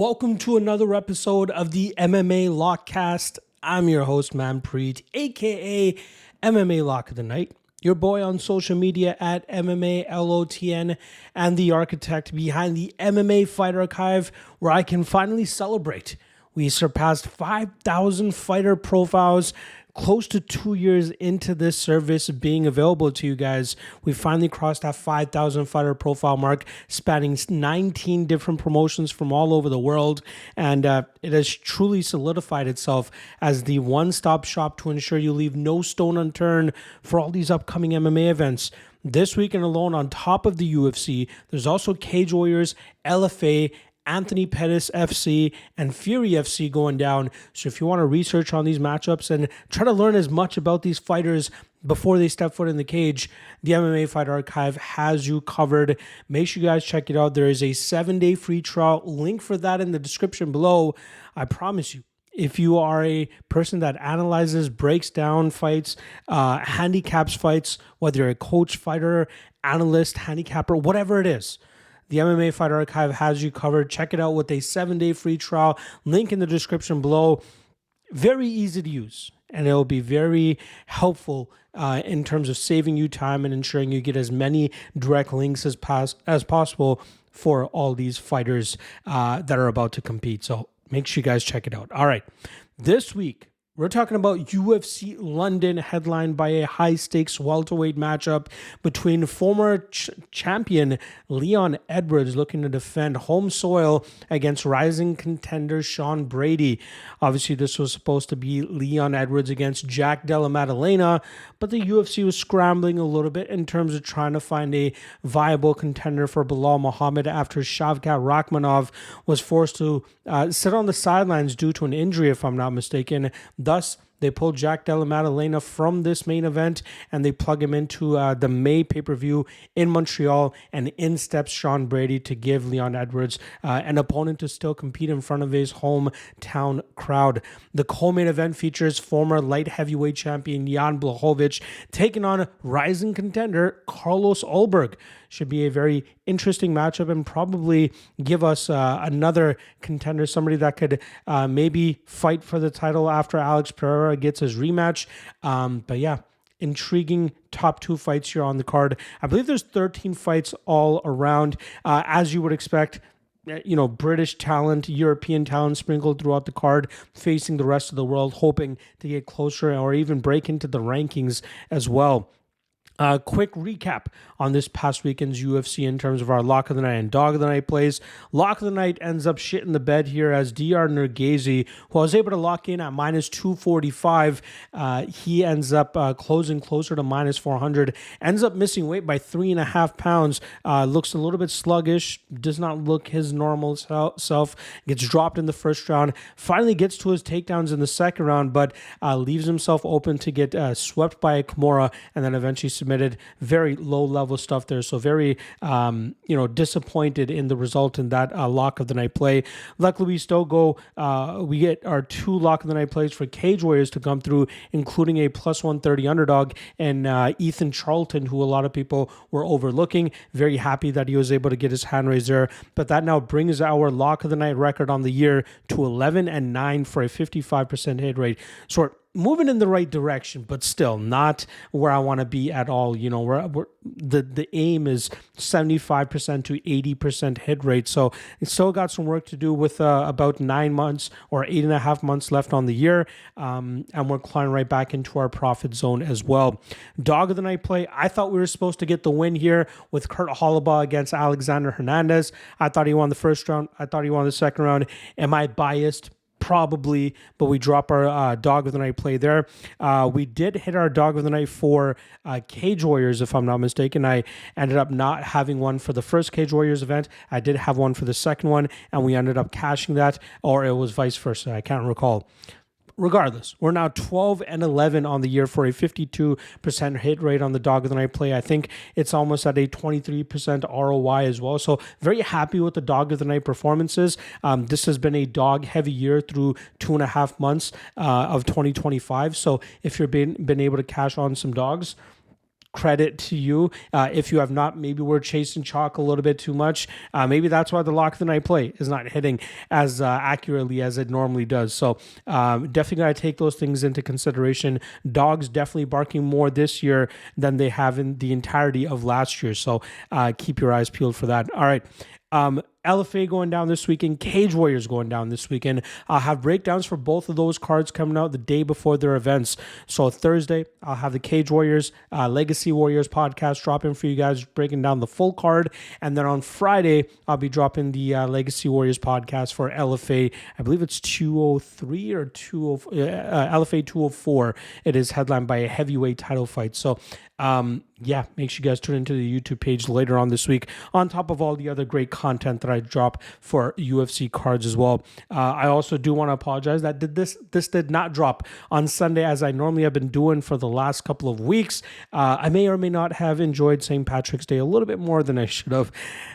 Welcome to another episode of the MMA Lockcast. I'm your host, Manpreet, aka MMA Lock of the Night, your boy on social media at MMALOTN, and the architect behind the MMA Fight Archive, where I can finally celebrate. We surpassed 5,000 fighter profiles, close to 2 years into this service being available to you guys. We finally crossed that 5,000 fighter profile mark, spanning 19 different promotions from all over the world. And it has truly solidified itself as the one-stop shop to ensure you leave no stone unturned for all these upcoming MMA events. This weekend alone, on top of the UFC, there's also Cage Warriors, LFA, Anthony Pettis FC, and Fury FC going down. So if you want to research on these matchups and try to learn as much about these fighters before they step foot in the cage, the MMA Fight Archive has you covered. Make sure you guys check it out. There is a 7-day free trial. Link for that in the description below. I promise you, if you are a person that analyzes, breaks down fights, handicaps fights, whether you're a coach, fighter, analyst, handicapper, whatever it is, the MMA Fight Archive has you covered. Check it out with a 7-day free trial. Link in the description below. Very easy to use, and it'll be very helpful in terms of saving you time and ensuring you get as many direct links as possible for all these fighters that are about to compete. So make sure you guys check it out. All right, this week, we're talking about UFC London, headlined by a high-stakes welterweight matchup between former champion Leon Edwards looking to defend home soil against rising contender Sean Brady. Obviously, this was supposed to be Leon Edwards against Jack Della Maddalena, but the UFC was scrambling a little bit in terms of trying to find a viable contender for Belal Muhammad after Shavkat Rakhmonov was forced to sit on the sidelines due to an injury, if I'm not mistaken. Thus, they pulled Jack Della Maddalena from this main event and they plug him into the May pay-per-view in Montreal, and in steps Sean Brady to give Leon Edwards an opponent to still compete in front of his hometown crowd. The co-main event features former light heavyweight champion Jan Blachowicz taking on rising contender Carlos Ulberg. Should be a very interesting matchup and probably give us another contender, somebody that could maybe fight for the title after Alex Pereira gets his rematch. But yeah, intriguing top two fights here on the card. I believe there's 13 fights all around, as you would expect. You know, British talent, European talent sprinkled throughout the card, facing the rest of the world, hoping to get closer or even break into the rankings as well. Quick recap on this past weekend's UFC in terms of our Lock of the Night and Dog of the Night plays. Lock of the Night ends up shitting the bed here as Dr. Nergazi, who I was able to lock in at minus 245, he ends up closing closer to minus 400, ends up missing weight by 3.5 pounds, looks a little bit sluggish, does not look his normal self, gets dropped in the first round, finally gets to his takedowns in the second round, but leaves himself open to get swept by a Kimura, and then eventually submitted. Very low-level stuff there, so very, disappointed in the result in that Lock of the Night play. Luckily, we still go, we get our 2 Lock of the Night plays for Cage Warriors to come through, including a plus 130 underdog and Ethan Charlton, who a lot of people were overlooking. Very happy that he was able to get his hand raised there, but that now brings our Lock of the Night record on the year to 11-9 for a 55% hit rate. So moving in the right direction, but still not where I want to be at all. You know, we're the aim is 75% to 80% hit rate. So it's still got some work to do with about 9 months or 8.5 months left on the year. And we're climbing right back into our profit zone as well. Dog of the Night play. I thought we were supposed to get the win here with Kurt Hollabaugh against Alexander Hernandez. I thought he won the first round. I thought he won the second round. Am I biased? Probably, but we drop our Dog of the Night play there. We did hit our Dog of the Night for Cage Warriors, if I'm not mistaken. I ended up not having one for the first Cage Warriors event. I did have one for the second one, and we ended up cashing that, or it was vice versa. I can't recall. Regardless, we're now 12-11 on the year for a 52% hit rate on the Dog of the Night play. I think it's almost at a 23% ROI as well. So very happy with the Dog of the Night performances. This has been a dog-heavy year through 2.5 months of 2025. So if you've been able to cash on some dogs, credit to you. If you have not, maybe we're chasing chalk a little bit too much. Maybe that's why the lock of the night play is not hitting as accurately as it normally does. So definitely got to take those things into consideration. Dogs definitely barking more this year than they have in the entirety of last year. So keep your eyes peeled for that. All right. LFA going down this weekend, Cage Warriors going down this weekend. I'll have breakdowns for both of those cards coming out the day before their events. So Thursday, I'll have the Cage Warriors, Legacy Warriors podcast dropping for you guys, breaking down the full card. And then on Friday, I'll be dropping the Legacy Warriors podcast for LFA. I believe it's 203 or 204, LFA 204. It is headlined by a heavyweight title fight. So yeah, make sure you guys tune into the YouTube page later on this week, on top of all the other great content that I drop for UFC cards as well. I also do want to apologize that this did not drop on Sunday as I normally have been doing for the last couple of weeks. I may or may not have enjoyed St. Patrick's Day a little bit more than I should have.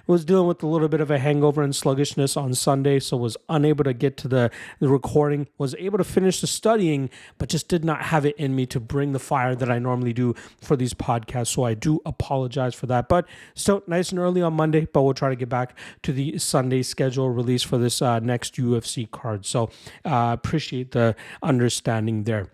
Was dealing with a little bit of a hangover and sluggishness on Sunday, so was unable to get to the recording. Was able to finish the studying, but just did not have it in me to bring the fire that I normally do for these podcasts. So I do apologize for that, but still nice and early on Monday, but we'll try to get back to the Sunday schedule release for this next UFC card. So appreciate the understanding there.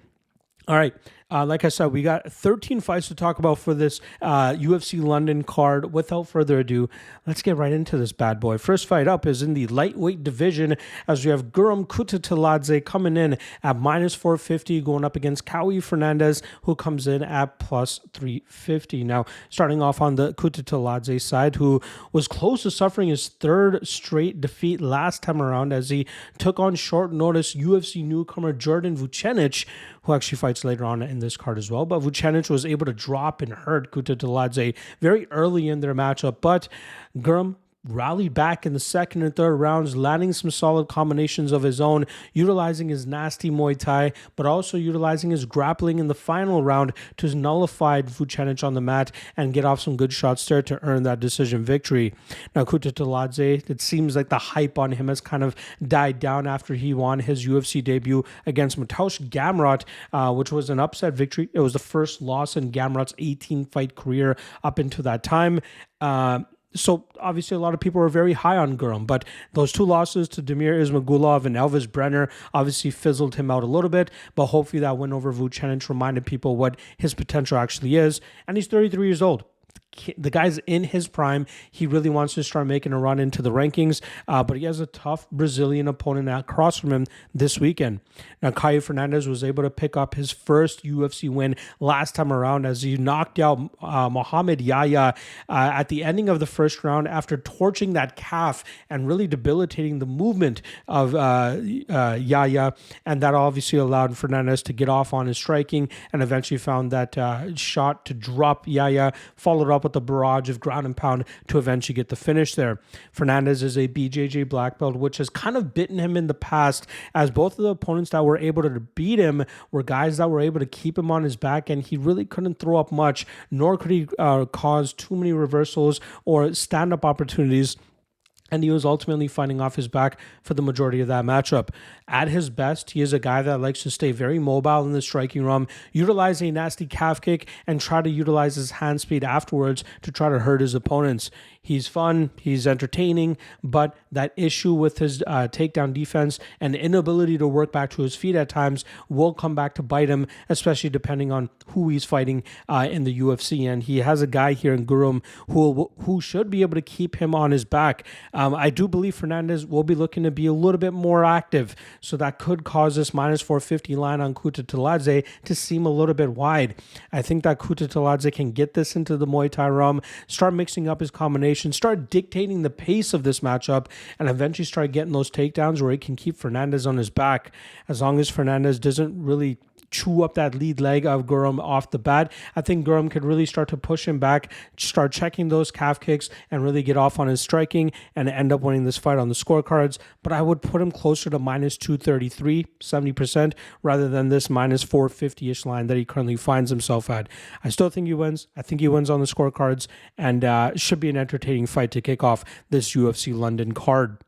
All right. Like I said, we got 13 fights to talk about for this UFC London card. Without further ado, let's get right into this bad boy. First fight up is in the lightweight division, as we have Kutateladze coming in at minus 450, going up against Fernandes, who comes in at plus 350. Now, starting off on the Kutateladze side, who was close to suffering his third straight defeat last time around, as he took on short notice UFC newcomer Jordan Vucenic, who actually fights later on in this card as well. But Vucenic was able to drop and hurt Kutateladze very early in their matchup. But Gurm rallied back in the second and third rounds, landing some solid combinations of his own, utilizing his nasty Muay Thai, but also utilizing his grappling in the final round to nullify Vucenic on the mat and get off some good shots there to earn that decision victory. Now, Kutateladze, it seems like the hype on him has kind of died down after he won his UFC debut against Mateusz Gamrot, which was an upset victory. It was the first loss in Gamrot's 18-fight career up until that time. So obviously a lot of people were very high on Gurm, but those two losses to Damir Ismagulov and Elvis Brenner obviously fizzled him out a little bit, but hopefully that win over Vucenic reminded people what his potential actually is. And he's 33 years old. The guy's in his prime. He really wants to start making a run into the rankings, but he has a tough Brazilian opponent across from him this weekend. Now, Fernandes was able to pick up his first UFC win last time around as he knocked out Mohamed Yahya at the ending of the first round after torching that calf and really debilitating the movement of Yahya, and that obviously allowed Fernandes to get off on his striking and eventually found that shot to drop Yahya, followed up with a barrage of ground and pound to eventually get the finish there. Fernandes is a BJJ black belt, which has kind of bitten him in the past, as both of the opponents that were able to beat him were guys that were able to keep him on his back, and he really couldn't throw up much, nor could he cause too many reversals or stand-up opportunities. And he was ultimately fighting off his back for the majority of that matchup. At his best, he is a guy that likes to stay very mobile in the striking realm, utilize a nasty calf kick, and try to utilize his hand speed afterwards to try to hurt his opponents. He's fun, he's entertaining, but that issue with his takedown defense and inability to work back to his feet at times will come back to bite him, especially depending on who he's fighting in the UFC. And he has a guy here in Gurm who should be able to keep him on his back. I do believe Fernandes will be looking to be a little bit more active, so that could cause this minus 450 line on Kutateladze to seem a little bit wide. I think that Kutateladze can get this into the Muay Thai realm, start mixing up his combinations, start dictating the pace of this matchup, and eventually start getting those takedowns where he can keep Fernandes on his back. As long as Fernandes doesn't really chew up that lead leg of Gurm off the bat, I think Gurm could really start to push him back, start checking those calf kicks, and really get off on his striking and end up winning this fight on the scorecards. But I would put him closer to minus 233, 70%, rather than this minus 450-ish line that he currently finds himself at. I still think he wins. I think he wins on the scorecards, and should be an entertaining fight to kick off this UFC London card.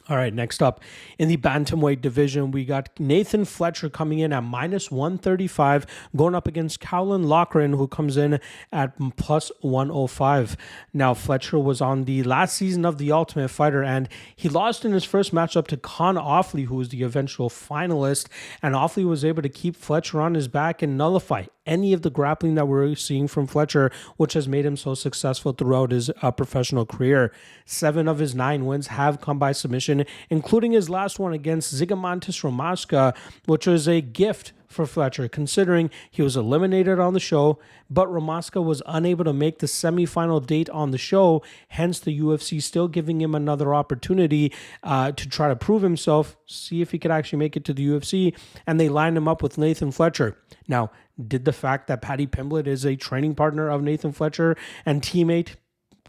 All right, next up in the bantamweight division, we got Nathan Fletcher coming in at -135, going up against Loughran, who comes in at +105. Now, Fletcher was on the last season of The Ultimate Fighter, and he lost in his first matchup to Con Offley, who was the eventual finalist, and Offley was able to keep Fletcher on his back and nullify any of the grappling that we're seeing from Fletcher, which has made him so successful throughout his professional career. 7 of his 9 wins have come by submission, including his last one against Zigomantis Romaska, which was a gift for Fletcher, considering he was eliminated on the show, but Romaska was unable to make the semifinal date on the show, hence the UFC still giving him another opportunity to try to prove himself, see if he could actually make it to the UFC, and they lined him up with Nathan Fletcher. Now, did the fact that Paddy Pimblett is a training partner of Nathan Fletcher and teammate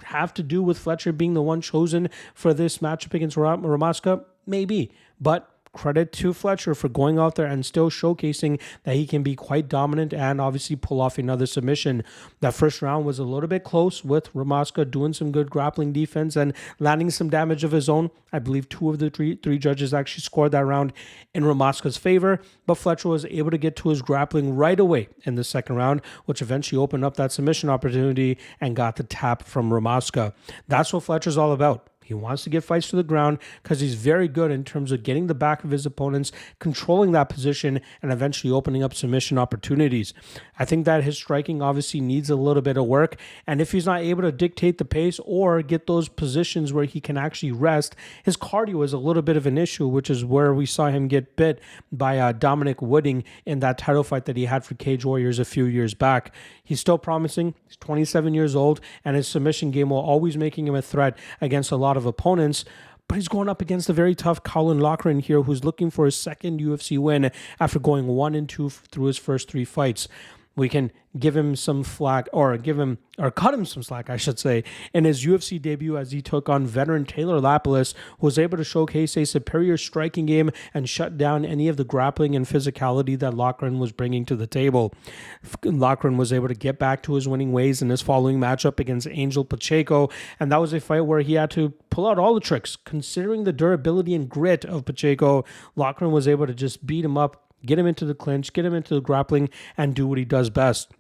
have to do with Fletcher being the one chosen for this matchup against Romaska? Maybe, but credit to Fletcher for going out there and still showcasing that he can be quite dominant and obviously pull off another submission. That first round was a little bit close, with Romaska doing some good grappling defense and landing some damage of his own. I believe 2 of the three judges actually scored that round in Romaska's favor, but Fletcher was able to get to his grappling right away in the second round, which eventually opened up that submission opportunity and got the tap from Romaska. That's what Fletcher's all about. He wants to get fights to the ground because he's very good in terms of getting the back of his opponents, controlling that position, and eventually opening up submission opportunities. I think that his striking obviously needs a little bit of work, and if he's not able to dictate the pace or get those positions where he can actually rest, his cardio is a little bit of an issue, which is where we saw him get bit by Dominic Wooding in that title fight that he had for Cage Warriors a few years back. He's still promising. He's 27 years old, and his submission game will always making him a threat against a lot of opponents, but he's going up against a very tough Loughran here, who's looking for his second UFC win after going 1-2 through his first 3 fights. We can give him some flack, or cut him some slack, I should say, in his UFC debut as he took on veteran Taylor Lapilus, who was able to showcase a superior striking game and shut down any of the grappling and physicality that Loughran was bringing to the table. Loughran was able to get back to his winning ways in his following matchup against Angel Pacheco, and that was a fight where he had to pull out all the tricks. Considering the durability and grit of Pacheco, Loughran was able to just beat him up, get him into the clinch, get him into the grappling, and do what he does best.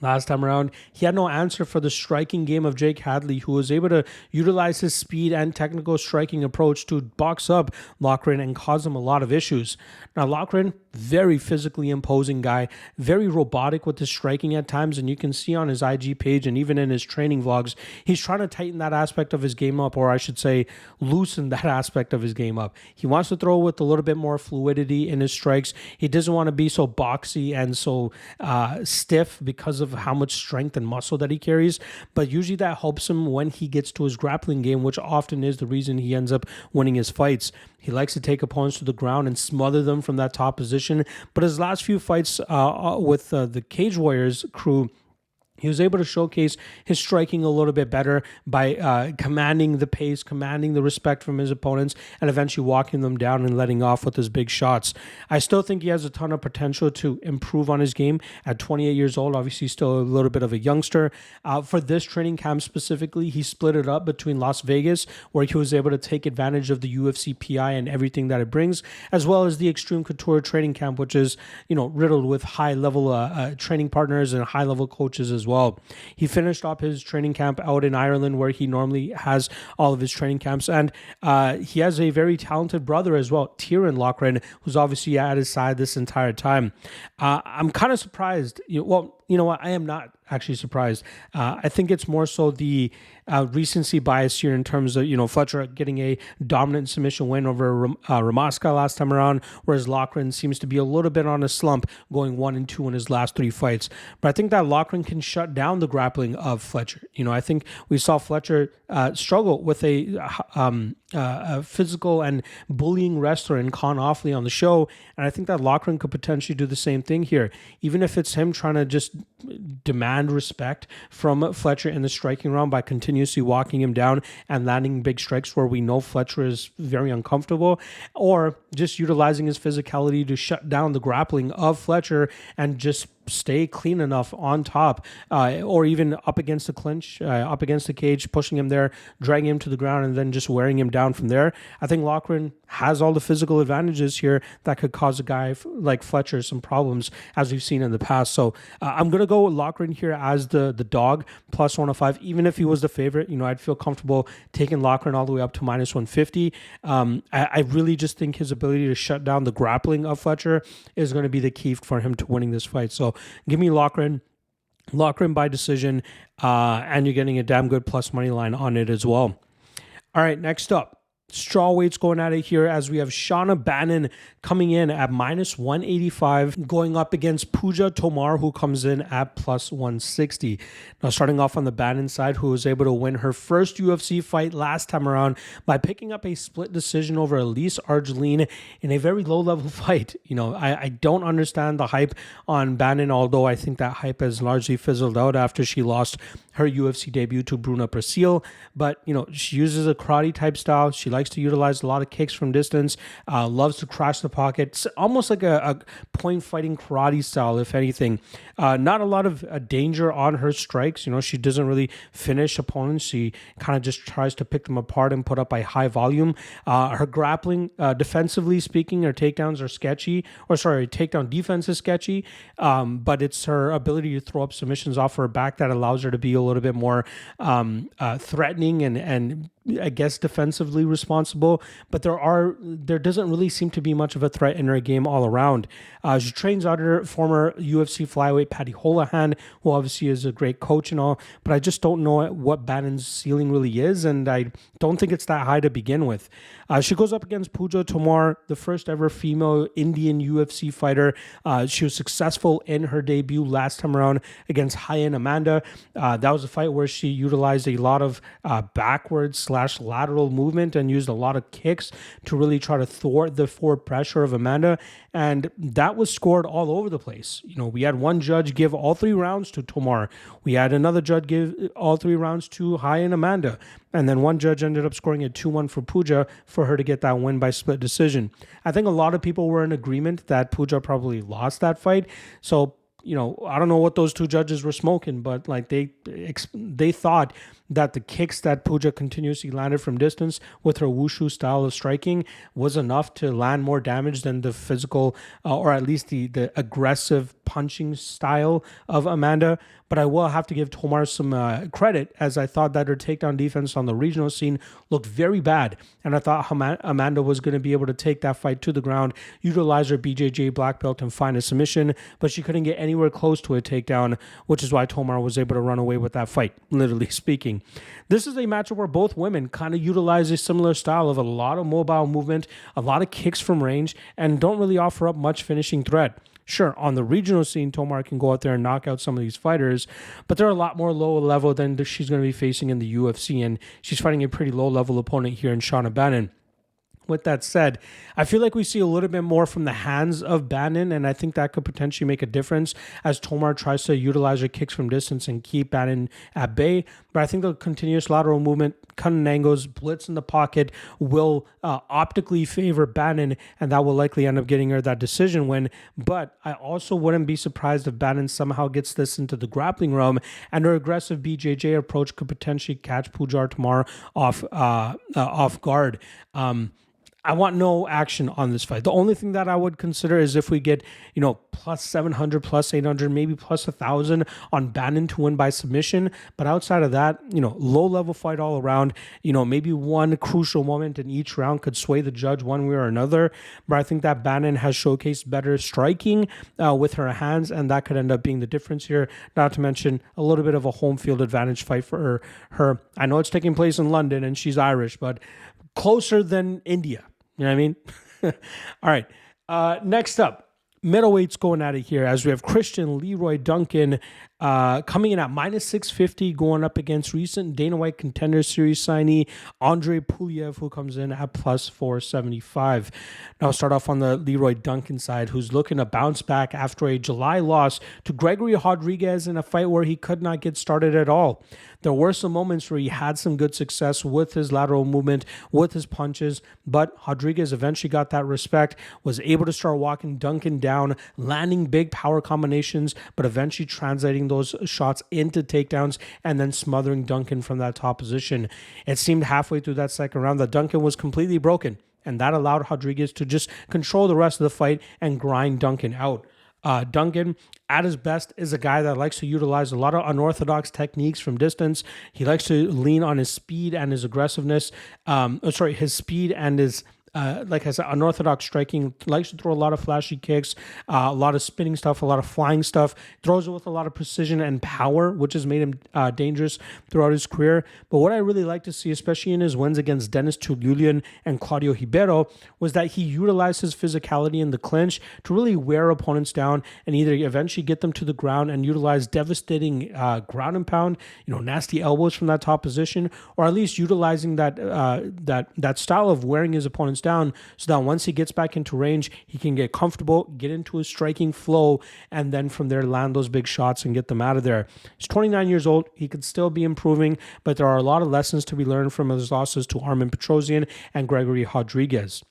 Last time around, he had no answer for the striking game of Jake Hadley, who was able to utilize his speed and technical striking approach to box up Loughran and cause him a lot of issues. Now, Loughran, very physically imposing guy, very robotic with his striking at times, and you can see on his IG page and even in his training vlogs, he's trying to tighten that aspect of his game up, or I should say, loosen that aspect of his game up. He wants to throw with a little bit more fluidity in his strikes. He doesn't want to be so boxy and so stiff because of how much strength and muscle that he carries, but usually that helps him when he gets to his grappling game, which often is the reason he ends up winning his fights. He likes to take opponents to the ground and smother them from that top position, but his last few fights with the Cage Warriors crew, he was able to showcase his striking a little bit better by commanding the pace, commanding the respect from his opponents, and eventually walking them down and letting off with his big shots. I still think he has a ton of potential to improve on his game at 28 years old. Obviously, still a little bit of a youngster. For this training camp specifically, he split it up between Las Vegas, where he was able to take advantage of the UFC PI and everything that it brings, as well as the Extreme Couture training camp, which is, riddled with high-level training partners and high-level coaches as well. He finished up his training camp out in Ireland, where he normally has all of his training camps, and he has a very talented brother as well, Tyrone Loughran, who's obviously at his side this entire time. I'm kind of surprised. Well, you know what? I am not actually surprised. I think it's more so the recency bias here in terms of, Fletcher getting a dominant submission win over Romaska last time around, whereas Loughran seems to be a little bit on a slump, going 1-2 in his last 3 fights. But I think that Loughran can shut down the grappling of Fletcher. I think we saw Fletcher struggle with a physical and bullying wrestler in Con Offley on the show, and I think that Loughran could potentially do the same thing here, even if it's him trying to just demand respect from Fletcher in the striking round by continuously walking him down and landing big strikes where we know Fletcher is very uncomfortable, or just utilizing his physicality to shut down the grappling of Fletcher and just stay clean enough on top, or even up against the clinch, up against the cage, pushing him there, dragging him to the ground, and then just wearing him down from there. I think Loughran has all the physical advantages here that could cause a guy like Fletcher some problems, as we've seen in the past. So I'm going to go with Loughran here as the dog, plus 105. Even if he was the favorite, I'd feel comfortable taking Loughran all the way up to minus 150. I really just think his ability to shut down the grappling of Fletcher is going to be the key for him to winning this fight. So give me Loughran by decision, and you're getting a damn good plus money line on it as well. All right, next up, strawweights going at it here as we have Shauna Bannon coming in at minus 185, going up against Pooja Tomar, who comes in at plus 160. Now, starting off on the Bannon side, who was able to win her first UFC fight last time around by picking up a split decision over Elise Argeline in a very low-level fight. I don't understand the hype on Bannon, although I think that hype has largely fizzled out after she lost her UFC debut to Bruna Brasil. But, she uses a karate-type style. She likes to utilize a lot of kicks from distance, loves to crash the pocket. It's almost like a point fighting karate style, if anything. Not a lot of danger on her strikes. She doesn't really finish opponents. She kind of just tries to pick them apart and put up a high volume. Her grappling, defensively speaking, her takedowns are sketchy. Takedown defense is sketchy. But it's her ability to throw up submissions off her back that allows her to be a little bit more threatening and I guess defensively responsible, but there doesn't really seem to be much of a threat in her game all around. She trains under former UFC flyweight Paddy Holohan, who obviously is a great coach and all, but I just don't know what Bannon's ceiling really is, and I don't think it's that high to begin with. She goes up against Pooja Tomar, the first ever female Indian UFC fighter. She was successful in her debut last time around against Hyen Amanda. That was a fight where she utilized a lot of backwards/lateral movement and used a lot of kicks to really try to thwart the forward pressure of Amanda. And that was scored all over the place. We had one judge give all 3 rounds to Tomar. We had another judge give all 3 rounds to Hyen Amanda. And then one judge ended up scoring a 2-1 for Pooja for her to get that win by split decision. I think a lot of people were in agreement that Pooja probably lost that fight. So, I don't know what those 2 judges were smoking, but they thought that the kicks that Pooja continuously landed from distance with her wushu style of striking was enough to land more damage than the physical, or at least the aggressive punching style of Amanda. But I will have to give Tomar some credit, as I thought that her takedown defense on the regional scene looked very bad. And I thought Amanda was going to be able to take that fight to the ground, utilize her BJJ black belt and find a submission, but she couldn't get anywhere close to a takedown, which is why Tomar was able to run away with that fight, literally speaking. This is a matchup where both women kind of utilize a similar style of a lot of mobile movement, a lot of kicks from range, and don't really offer up much finishing threat. Sure, on the regional scene, Tomar can go out there and knock out some of these fighters, but they're a lot more low level than she's going to be facing in the UFC, and she's fighting a pretty low-level opponent here in Shauna Bannon. With that said, I feel like we see a little bit more from the hands of Bannon, and I think that could potentially make a difference as Tomar tries to utilize her kicks from distance and keep Bannon at bay. But I think the continuous lateral movement, cutting angles, blitz in the pocket will optically favor Bannon, and that will likely end up getting her that decision win. But I also wouldn't be surprised if Bannon somehow gets this into the grappling realm, and her aggressive BJJ approach could potentially catch Pooja Tomar off guard. I want no action on this fight. The only thing that I would consider is if we get, plus 700, plus 800, maybe plus 1,000 on Bannon to win by submission. But outside of that, low-level fight all around. Maybe one crucial moment in each round could sway the judge one way or another. But I think that Bannon has showcased better striking with her hands, and that could end up being the difference here. Not to mention a little bit of a home field advantage fight for her. I know it's taking place in London, and she's Irish, but closer than India. You know what I mean? All right. Next up, middleweights going at it here as we have Christian Leroy Duncan Coming in at minus 650, going up against recent Dana White Contender Series signee Andre Pulyaev, who comes in at plus 475. Now, I'll start off on the Leroy Duncan side, who's looking to bounce back after a July loss to Gregory Rodriguez in a fight where he could not get started at all. There were some moments where he had some good success with his lateral movement, with his punches, but Rodriguez eventually got that respect, was able to start walking Duncan down, landing big power combinations, but eventually translating those shots into takedowns and then smothering Duncan from that top position. It seemed halfway through that second round that Duncan was completely broken, and that allowed Rodriguez to just control the rest of the fight and grind Duncan out. Duncan, at his best, is a guy that likes to utilize a lot of unorthodox techniques from distance. He likes to lean on his speed and his aggressiveness. His speed and his like I said, unorthodox striking, likes to throw a lot of flashy kicks, a lot of spinning stuff, a lot of flying stuff, throws it with a lot of precision and power, which has made him dangerous throughout his career. But what I really like to see, especially in his wins against Dennis Tuliulian and Claudio Ribeiro, was that he utilized his physicality in the clinch to really wear opponents down and either eventually get them to the ground and utilize devastating ground and pound, nasty elbows from that top position, or at least utilizing that style of wearing his opponents down so that once he gets back into range, he can get comfortable, get into his striking flow, and then from there land those big shots and get them out of there. He's 29 years old. He could still be improving, but there are a lot of lessons to be learned from his losses to Armen Petrosyan and Gregory Rodriguez.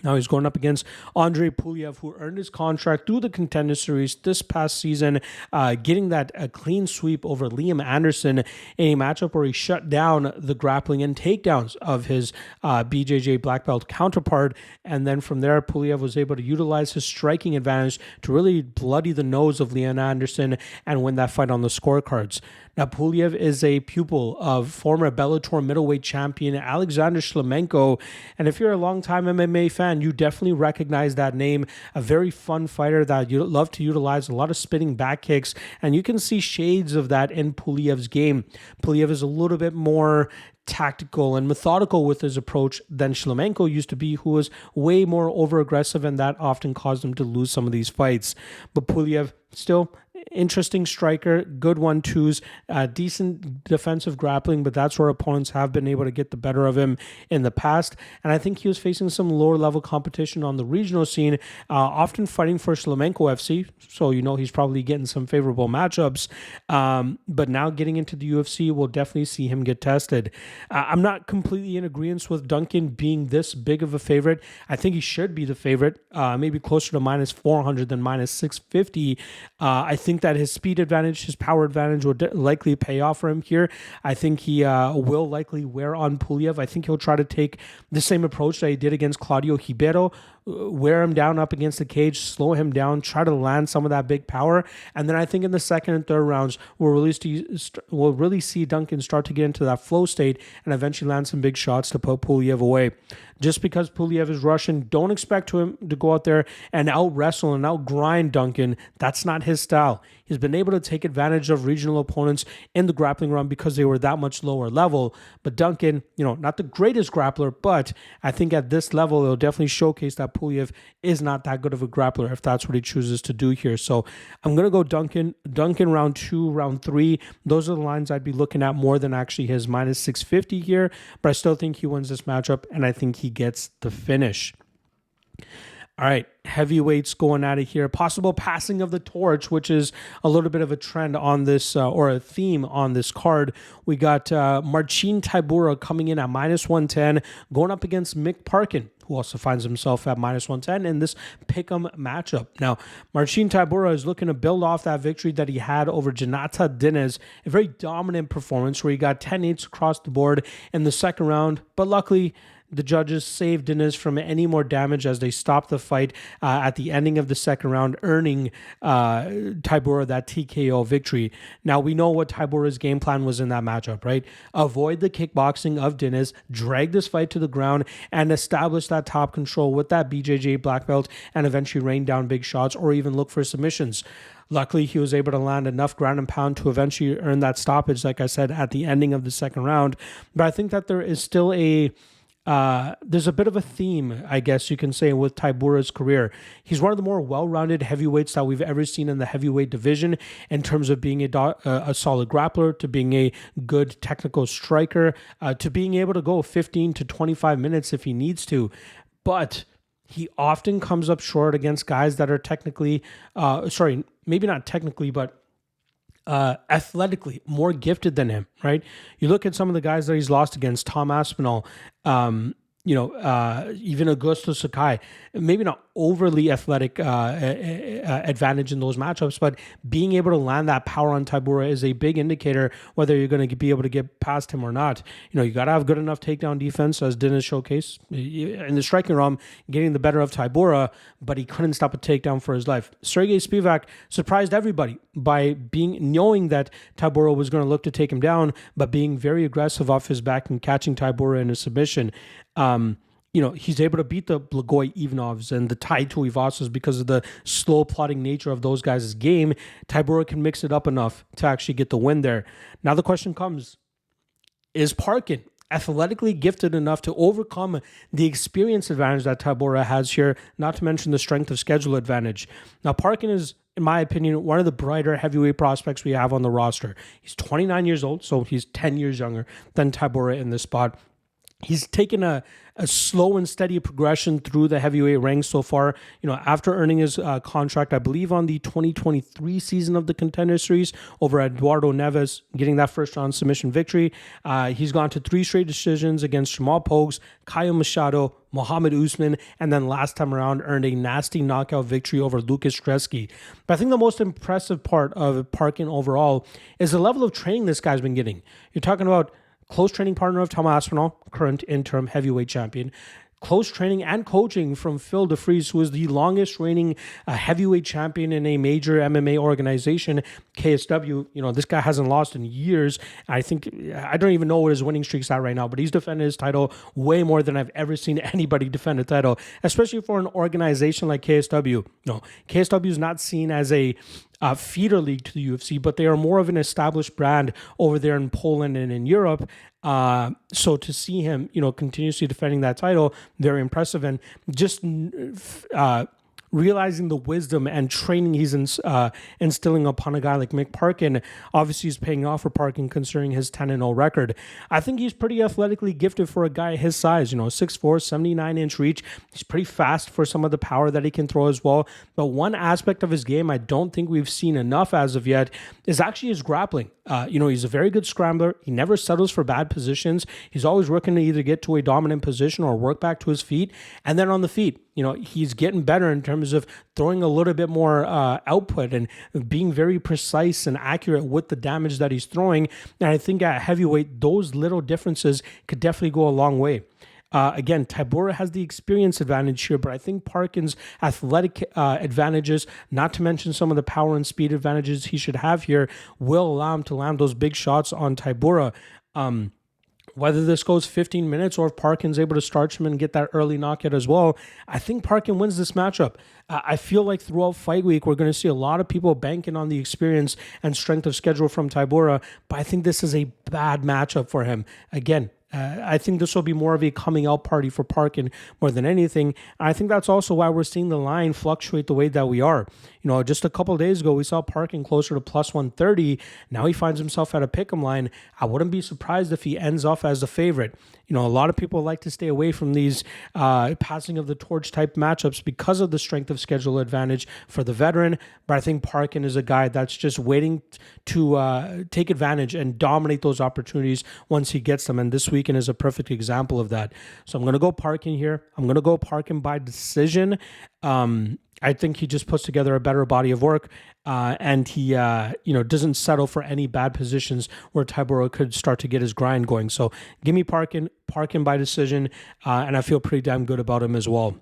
Now he's going up against Andre Pulyaev, who earned his contract through the Contender Series this past season, getting a clean sweep over Liam Anderson in a matchup where he shut down the grappling and takedowns of his BJJ black belt counterpart. And then from there, Pulyaev was able to utilize his striking advantage to really bloody the nose of Liam Anderson and win that fight on the scorecards. Now, Pulyaev is a pupil of former Bellator middleweight champion Alexander Shlemenko, and if you're a longtime MMA fan, you definitely recognize that name. A very fun fighter that you love to utilize a lot of spinning back kicks, and you can see shades of that in Pulyaev's game. Pulyaev is a little bit more tactical and methodical with his approach than Shlemenko used to be, who was way more over-aggressive, and that often caused him to lose some of these fights. But Pulyaev, still interesting striker, good 1-2s, decent defensive grappling, but that's where opponents have been able to get the better of him in the past. And I think he was facing some lower level competition on the regional scene, often fighting for Shlemenko FC. So, he's probably getting some favorable matchups. But now getting into the UFC, we'll definitely see him get tested. I'm not completely in agreement with Duncan being this big of a favorite. I think he should be the favorite, maybe closer to minus 400 than minus 650. I think that his speed advantage, his power advantage will likely pay off for him here. I think he will likely wear on Pulyaev. I think he'll try to take the same approach that he did against Claudio Ribeiro, wear him down up against the cage, slow him down, try to land some of that big power. And then I think in the second and third rounds, we'll really see Duncan start to get into that flow state and eventually land some big shots to put Pulyaev away. Just because Pulyaev is Russian, don't expect him to go out there and out-wrestle and out-grind Duncan. That's not his style. He's been able to take advantage of regional opponents in the grappling run because they were that much lower level. But Duncan, not the greatest grappler, but I think at this level, it'll definitely showcase that Pulyaev is not that good of a grappler if that's what he chooses to do here. So I'm going to go Duncan round 2, round 3. Those are the lines I'd be looking at more than actually his minus 650 here. But I still think he wins this matchup, and I think he gets the finish. All right, heavyweights going at it here. Possible passing of the torch, which is a little bit of a trend on this, or a theme on this card. We got Marcin Tybura coming in at minus 110, going up against Mick Parkin, who also finds himself at minus 110 in this pick'em matchup. Now, Marcin Tybura is looking to build off that victory that he had over Jonata Dines, a very dominant performance where he got 10-8s across the board in the second round, but luckily, the judges saved Dines from any more damage as they stopped the fight at the ending of the second round, earning Tybura that TKO victory. Now, we know what Tybura's game plan was in that matchup, right? Avoid the kickboxing of Dines, drag this fight to the ground, and establish that top control with that BJJ black belt, and eventually rain down big shots or even look for submissions. Luckily, he was able to land enough ground and pound to eventually earn that stoppage, like I said, at the ending of the second round. But I think that there is still a there's a bit of a theme, I guess you can say, with Tybura's career. He's one of the more well-rounded heavyweights that we've ever seen in the heavyweight division in terms of being a solid grappler, to being a good technical striker, to being able to go 15 to 25 minutes if he needs to. But he often comes up short against guys that are technically, maybe not technically, but athletically more gifted than him, right? You look at some of the guys that he's lost against, Tom Aspinall, even Augusto Sakai, maybe not overly athletic advantage in those matchups, but being able to land that power on Tybura is a big indicator whether you're going to be able to get past him or not. You got to have good enough takedown defense, as Dennis showcased in the striking realm, getting the better of Tybura, but he couldn't stop a takedown for his life. Sergey Spivak surprised everybody by knowing that Tybura was going to look to take him down, but being very aggressive off his back and catching Tybura in a submission. He's able to beat the Blagoy Ivanovs and the Tai Tuivasas because of the slow plotting nature of those guys' game. Tybura can mix it up enough to actually get the win there. Now the question comes, is Parkin athletically gifted enough to overcome the experience advantage that Tybura has here, not to mention the strength of schedule advantage? Now Parkin is, in my opinion, one of the brighter heavyweight prospects we have on the roster. He's 29 years old, so he's 10 years younger than Tybura in this spot. He's taken a slow and steady progression through the heavyweight ranks so far. After earning his contract, I believe on the 2023 season of the Contender Series over Eduardo Neves, getting that first round submission victory. He's gone to 3 straight decisions against Jamal Pogues, Caio Machado, Mohamed Usman, and then last time around earned a nasty knockout victory over Lucas Kreski. But I think the most impressive part of Parkin overall is the level of training this guy's been getting. You're talking about close training partner of Tom Aspinall, current interim heavyweight champion. Close training and coaching from Phil DeFries, who is the longest reigning heavyweight champion in a major MMA organization, KSW. This guy hasn't lost in years. I don't even know what his winning streak's at right now, but he's defended his title way more than I've ever seen anybody defend a title, especially for an organization like KSW. No, KSW is not seen as a feeder league to the UFC, but they are more of an established brand over there in Poland and in Europe. So to see him, continuously defending that title, very impressive. And just realizing the wisdom and training he's instilling upon a guy like Mick Parkin, obviously is paying off for Parkin considering his 10-0 record. I think he's pretty athletically gifted for a guy his size, 6'4", 79-inch reach. He's pretty fast for some of the power that he can throw as well. But one aspect of his game I don't think we've seen enough as of yet is actually his grappling. He's a very good scrambler. He never settles for bad positions. He's always working to either get to a dominant position or work back to his feet. And then on the feet, he's getting better in terms of throwing a little bit more output and being very precise and accurate with the damage that he's throwing. And I think at heavyweight, those little differences could definitely go a long way. Again, Tybura has the experience advantage here, but I think Parkin's athletic advantages, not to mention some of the power and speed advantages he should have here, will allow him to land those big shots on Tybura. Whether this goes 15 minutes or if Parkin's able to starch him and get that early knockout as well, I think Parkin wins this matchup. I feel like throughout fight week, we're going to see a lot of people banking on the experience and strength of schedule from Tybura, but I think this is a bad matchup for him. Again, I think this will be more of a coming out party for Parkin more than anything. I think that's also why we're seeing the line fluctuate the way that we are. Just a couple of days ago, we saw Parkin closer to plus 130. Now he finds himself at a pick'em line. I wouldn't be surprised if he ends off as the favorite. A lot of people like to stay away from these passing of the torch type matchups because of the strength of schedule advantage for the veteran. But I think Parkin is a guy that's just waiting to take advantage and dominate those opportunities once he gets them. And this weekend is a perfect example of that. So I'm going to go Parkin here. I'm going to go Parkin by decision. I think he just puts together a better body of work, and he, doesn't settle for any bad positions where Tybura could start to get his grind going. So give me Parkin by decision, and I feel pretty damn good about him as well.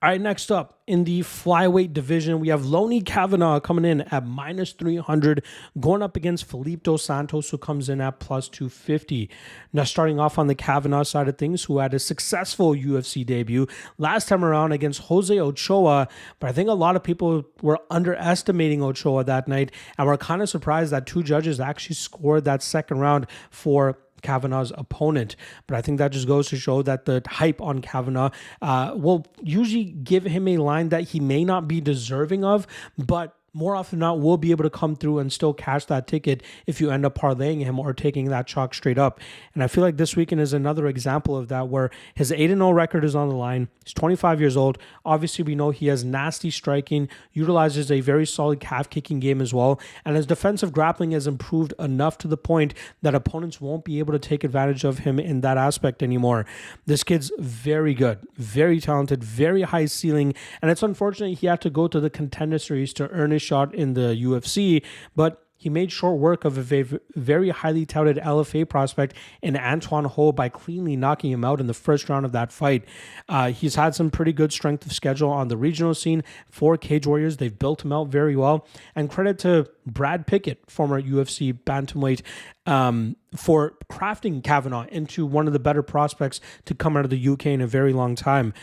All right, next up in the flyweight division, we have Lonnie Kavanagh coming in at minus 300, going up against Felipe dos Santos, who comes in at plus 250. Now, starting off on the Kavanagh side of things, who had a successful UFC debut last time around against Jose Ochoa, but I think a lot of people were underestimating Ochoa that night, and were kind of surprised that 2 judges actually scored that second round for Kavanagh's opponent. But I think that just goes to show that the hype on Kavanagh will usually give him a line that he may not be deserving of, but more often than not, will be able to come through and still cash that ticket if you end up parlaying him or taking that chalk straight up. And I feel like this weekend is another example of that, where his 8-0 record is on the line. He's 25 years old. Obviously, we know he has nasty striking, utilizes a very solid calf kicking game as well, and his defensive grappling has improved enough to the point that opponents won't be able to take advantage of him in that aspect anymore. This kid's very good, very talented, very high ceiling, and it's unfortunate he had to go to the Contender series to earn his shot in the UFC, but he made short work of a very highly touted LFA prospect in Antoine Ho by cleanly knocking him out in the first round of that fight. He's had some pretty good strength of schedule on the regional scene for Cage Warriors. They've built him out very well. And credit to Brad Pickett, former UFC bantamweight, for crafting Kavanagh into one of the better prospects to come out of the UK in a very long time.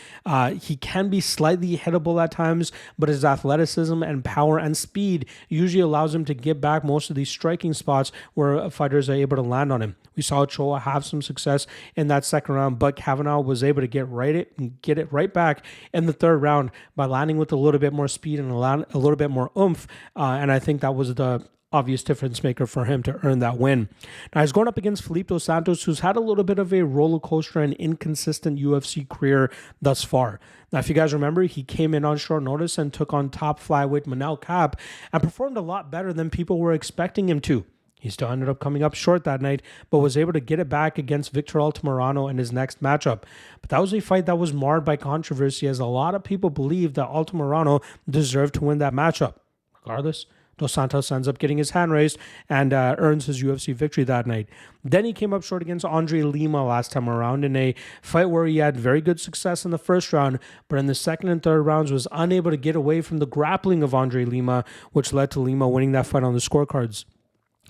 He can be slightly hittable at times, but his athleticism and power and speed usually allows him to get back most of these striking spots where fighters are able to land on him. We saw Choa have some success in that second round, but Kavanagh was able to get it right back in the third round by landing with a little bit more speed and a little bit more oomph, and I think that was the obvious difference maker for him to earn that win. Now, he's going up against Felipe dos Santos, who's had a little bit of a roller coaster and inconsistent UFC career thus far. Now, if you guys remember, he came in on short notice and took on top flyweight Manel Kape and performed a lot better than people were expecting him to. He still ended up coming up short that night, but was able to get it back against Victor Altamirano in his next matchup. But that was a fight that was marred by controversy, as a lot of people believed that Altamirano deserved to win that matchup. Regardless, Dos Santos ends up getting his hand raised and earns his UFC victory that night. Then he came up short against Andre Lima last time around in a fight where he had very good success in the first round, but in the second and third rounds was unable to get away from the grappling of Andre Lima, which led to Lima winning that fight on the scorecards.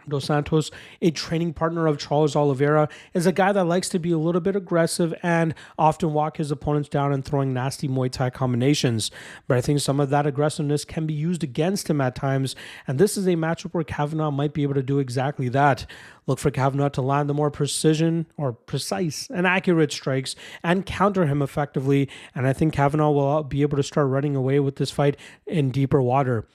Dos Santos, a training partner of Charles Oliveira, is a guy that likes to be a little bit aggressive and often walk his opponents down and throwing nasty Muay Thai combinations. But I think some of that aggressiveness can be used against him at times, and this is a matchup where Kavanagh might be able to do exactly that. Look for Kavanagh to land the more precise and accurate strikes and counter him effectively, and I think Kavanagh will be able to start running away with this fight in deeper water.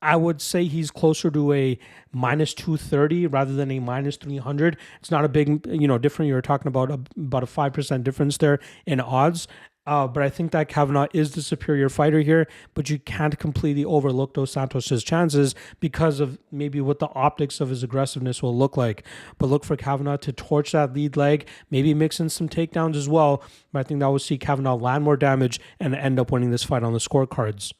I would say he's closer to a minus 230 rather than a minus 300. It's not a big, difference. You're talking about a 5% difference there in odds. But I think that Kavanagh is the superior fighter here, but you can't completely overlook Dos Santos' chances because of maybe what the optics of his aggressiveness will look like. But look for Kavanagh to torch that lead leg, maybe mix in some takedowns as well. But I think that will see Kavanagh land more damage and end up winning this fight on the scorecards.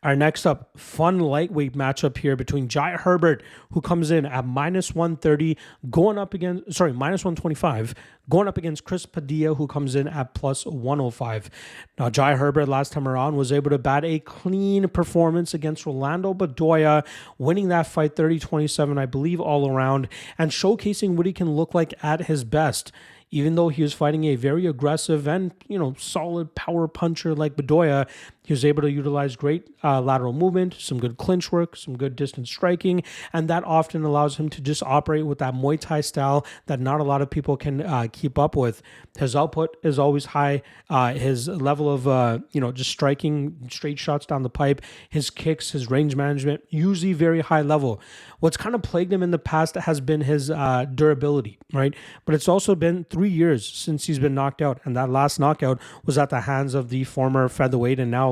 Our next up, fun lightweight matchup here between Jai Herbert, who comes in at minus 130, minus 125, going up against Chris Padilla, who comes in at plus 105. Now, Jai Herbert last time around was able to bat a clean performance against Rolando Bedoya, winning that fight 30-27, I believe, all around, and showcasing what he can look like at his best. Even though he was fighting a very aggressive and, solid power puncher like Bedoya, he was able to utilize great lateral movement, some good clinch work, some good distance striking, and that often allows him to just operate with that Muay Thai style that not a lot of people can keep up with. His output is always high. His level of, just striking straight shots down the pipe, his kicks, his range management, usually very high level. What's kind of plagued him in the past has been his durability, right? But it's also been 3 years since he's been knocked out, and that last knockout was at the hands of the former featherweight and now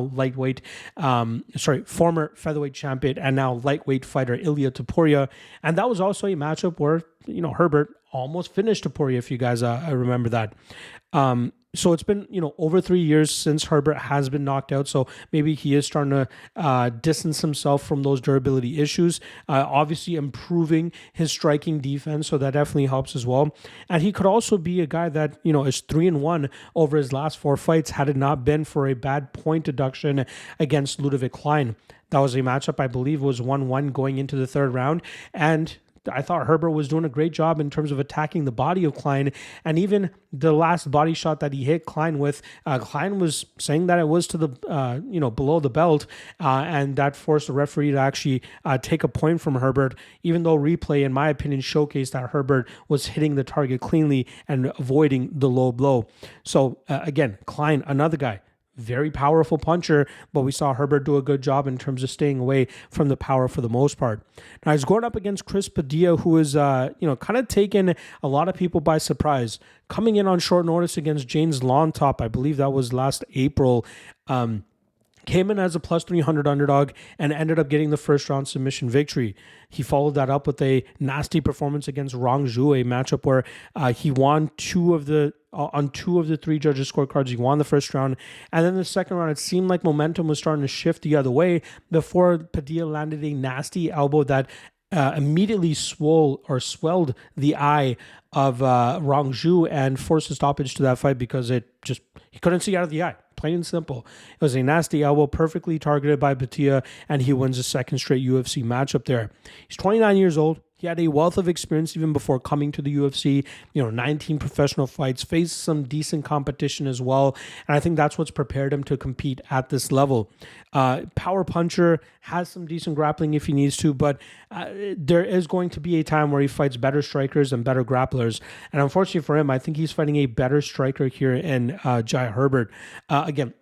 former featherweight champion and now lightweight fighter Ilia Topuria, and that was also a matchup where Herbert almost finished Topuria, if you guys remember that. So it's been, over 3 years since Herbert has been knocked out. So maybe he is starting to distance himself from those durability issues, obviously improving his striking defense. So that definitely helps as well. And he could also be a guy that, is 3-1 over his last 4 fights had it not been for a bad point deduction against Ludovic Klein. That was a matchup, I believe, was 1-1 going into the third round. And I thought Herbert was doing a great job in terms of attacking the body of Klein, and even the last body shot that he hit Klein with, Klein was saying that it was to the below the belt, and that forced the referee to actually take a point from Herbert, even though replay, in my opinion, showcased that Herbert was hitting the target cleanly and avoiding the low blow. So again, Klein, another guy, very powerful puncher, but we saw Herbert do a good job in terms of staying away from the power for the most part. Now he's going up against Chris Padilla, who is kind of taken a lot of people by surprise, coming in on short notice against James Lontop. I believe that was last April. Came in as a plus 300 underdog and ended up getting the first round submission victory. He followed that up with a nasty performance against Rong Zhu, a matchup where he won on two of the three judges' scorecards. He won the first round, and then the second round, it seemed like momentum was starting to shift the other way before Padilla landed a nasty elbow that immediately swelled the eye of Rong Zhu and forced a stoppage to that fight because he couldn't see out of the eye. Plain and simple. It was a nasty elbow, perfectly targeted by Padilla, and he wins a second straight UFC matchup there. He's 29 years old. He had a wealth of experience even before coming to the UFC, 19 professional fights, faced some decent competition as well. And I think that's what's prepared him to compete at this level. Power puncher, has some decent grappling if he needs to, but there is going to be a time where he fights better strikers and better grapplers. And unfortunately for him, I think he's fighting a better striker here in Jai Herbert. Again,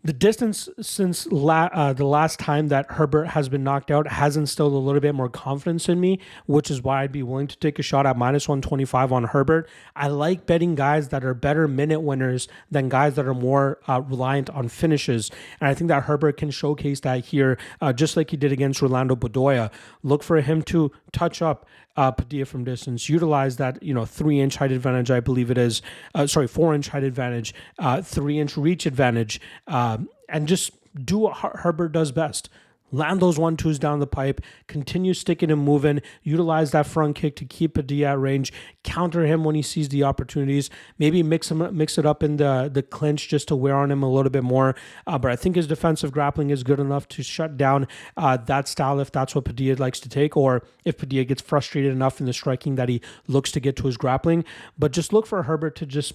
the distance since the last time that Herbert has been knocked out has instilled a little bit more confidence in me, which is why I'd be willing to take a shot at minus 125 on Herbert. I like betting guys that are better minute winners than guys that are more reliant on finishes. And I think that Herbert can showcase that here, just like he did against Rolando Bedoya. Look for him to touch up Padilla from distance, utilize that 3-inch height advantage, I believe it is, 4-inch height advantage, 3-inch reach advantage, and just do what Herbert does best. Land those 1-2s down the pipe, continue sticking and moving, utilize that front kick to keep Padilla at range, counter him when he sees the opportunities, maybe mix it up in the clinch just to wear on him a little bit more. But I think his defensive grappling is good enough to shut down that style if that's what Padilla likes to take, or if Padilla gets frustrated enough in the striking that he looks to get to his grappling. But just look for Herbert to just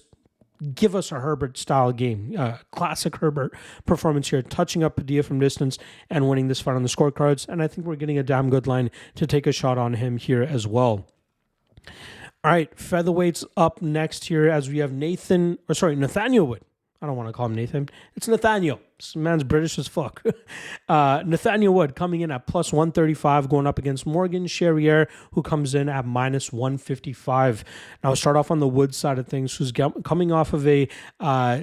give us a Herbert-style game. Classic Herbert performance here, touching up Padilla from distance and winning this fight on the scorecards. And I think we're getting a damn good line to take a shot on him here as well. All right, featherweights up next here as we have Nathaniel Wood. I don't want to call him Nathan. It's Nathaniel. This man's British as fuck. Nathaniel Wood coming in at plus 135, going up against Morgan Charriere, who comes in at minus 155. Now, I'll start off on the Wood side of things, who's coming off of a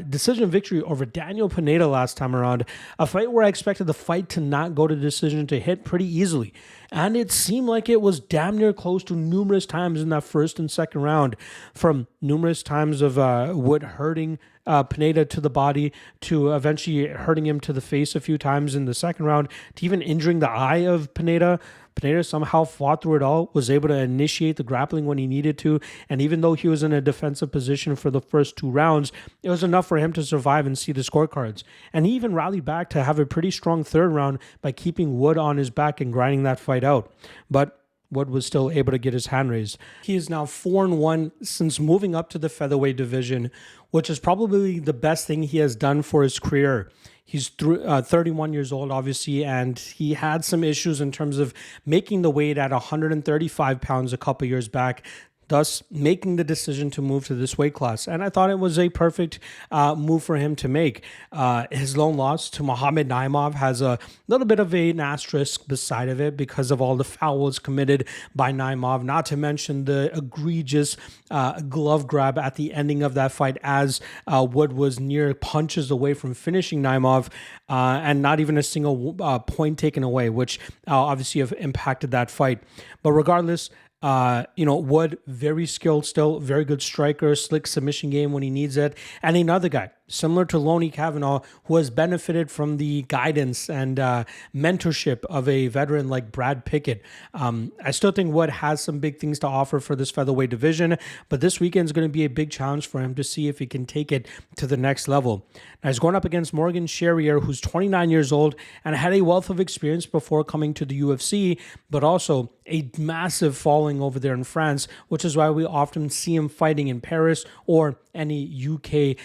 decision victory over Daniel Pineda last time around. A fight where I expected the fight to not go to decision, to hit pretty easily. And it seemed like it was damn near close to numerous times in that first and second round, from numerous times of Wood hurting Pineda to the body, to eventually hurting him to the face a few times in the second round, to even injuring the eye of Pineda. Pineda somehow fought through it all, was able to initiate the grappling when he needed to, and even though he was in a defensive position for the first two rounds, it was enough for him to survive and see the scorecards. And he even rallied back to have a pretty strong third round by keeping Wood on his back and grinding that fight out. But Wood was still able to get his hand raised. He is now 4-1 since moving up to the featherweight division, which is probably the best thing he has done for his career. He's 31 years old, obviously, and he had some issues in terms of making the weight at 135 pounds a couple years back, thus making the decision to move to this weight class. And I thought it was a perfect move for him to make. His lone loss to Muhammad Naimov has a little bit of an asterisk beside of it because of all the fouls committed by Naimov, not to mention the egregious glove grab at the ending of that fight as Wood was near punches away from finishing Naimov, and not even a single point taken away, which obviously have impacted that fight. But regardless, Wood, very skilled still, very good striker, slick submission game when he needs it. And another guy similar to Lonnie Kavanagh, who has benefited from the guidance and mentorship of a veteran like Brad Pickett. I still think Wood has some big things to offer for this featherweight division, but this weekend is going to be a big challenge for him to see if he can take it to the next level. Now, he's going up against Morgan Charriere, who's 29 years old and had a wealth of experience before coming to the UFC, but also a massive following over there in France, which is why we often see him fighting in Paris or any UK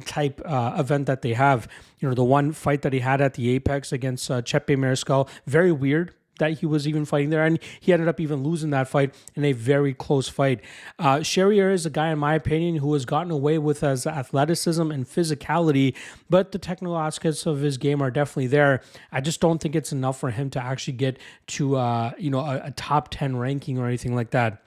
type event that they have. You know, the one fight that he had at the Apex against Chepe Mariscal, very weird that he was even fighting there, and he ended up even losing that fight in a very close fight. Charriere is a guy, in my opinion, who has gotten away with his athleticism and physicality, but the technical aspects of his game are definitely there. I just don't think it's enough for him to actually get to a top 10 ranking or anything like that.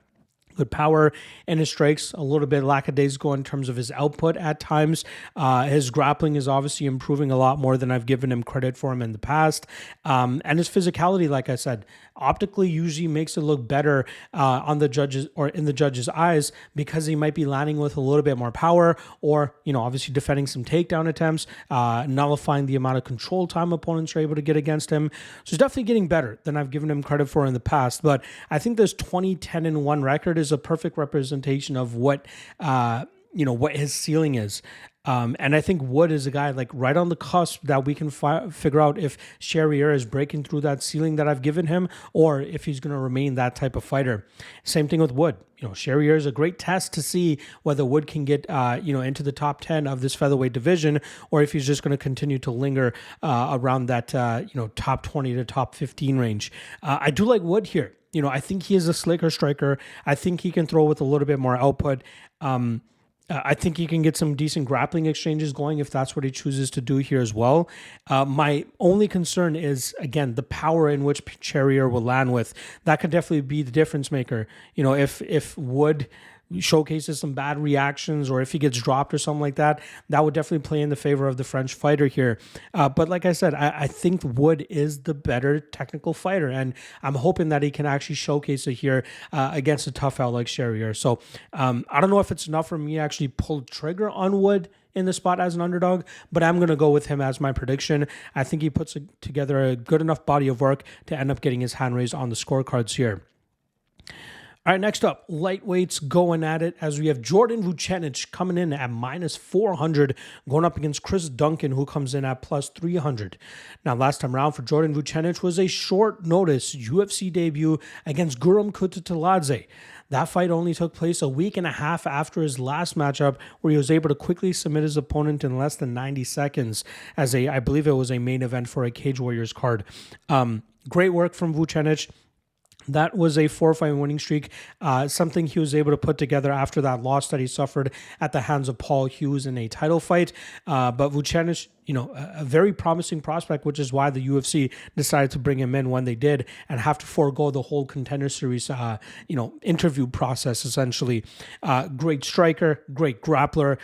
Good power and his strikes, a little bit lackadaisical in terms of his output at times. His grappling is obviously improving a lot more than I've given him credit for him in the past. And his physicality, like I said, optically usually makes it look better on the judges or in the judges' eyes because he might be landing with a little bit more power or, obviously defending some takedown attempts, nullifying the amount of control time opponents are able to get against him. So he's definitely getting better than I've given him credit for in the past. But I think this 20-10-1 record is a perfect representation of what his ceiling is. And I think Wood is a guy like right on the cusp that we can figure out if Charriere is breaking through that ceiling that I've given him or if he's going to remain that type of fighter. Same thing with Wood. Charriere is a great test to see whether Wood can get, into the top 10 of this featherweight division or if he's just going to continue to linger around that, top 20 to top 15 range. I do like Wood here. I think he is a slicker striker. I think he can throw with a little bit more output. I think he can get some decent grappling exchanges going if that's what he chooses to do here as well. My only concern is, again, the power in which Charriere will land with. That could definitely be the difference maker. If Wood showcases some bad reactions or if he gets dropped or something like that, that would definitely play in the favor of the French fighter here. But like I said, I think Wood is the better technical fighter, and I'm hoping that he can actually showcase it here against a tough out like Charriere. So I don't know if it's enough for me to actually pull trigger on Wood in the spot as an underdog, but I'm going to go with him as my prediction. I think he puts together a good enough body of work to end up getting his hand raised on the scorecards here. All right, next up, lightweights going at it as we have Jordan Vucenic coming in at minus 400, going up against Chris Duncan, who comes in at plus 300. Now, last time around for Jordan Vucenic was a short notice UFC debut against Kutateladze. That fight only took place a week and a half after his last matchup, where he was able to quickly submit his opponent in less than 90 seconds as I believe it was a main event for a Cage Warriors card. Great work from Vucenic. That was a 4-fight winning streak, something he was able to put together after that loss that he suffered at the hands of Paul Hughes in a title fight. But Vucenic, a very promising prospect, which is why the UFC decided to bring him in when they did and have to forego the whole Contender Series, interview process, essentially. Great striker, great grappler.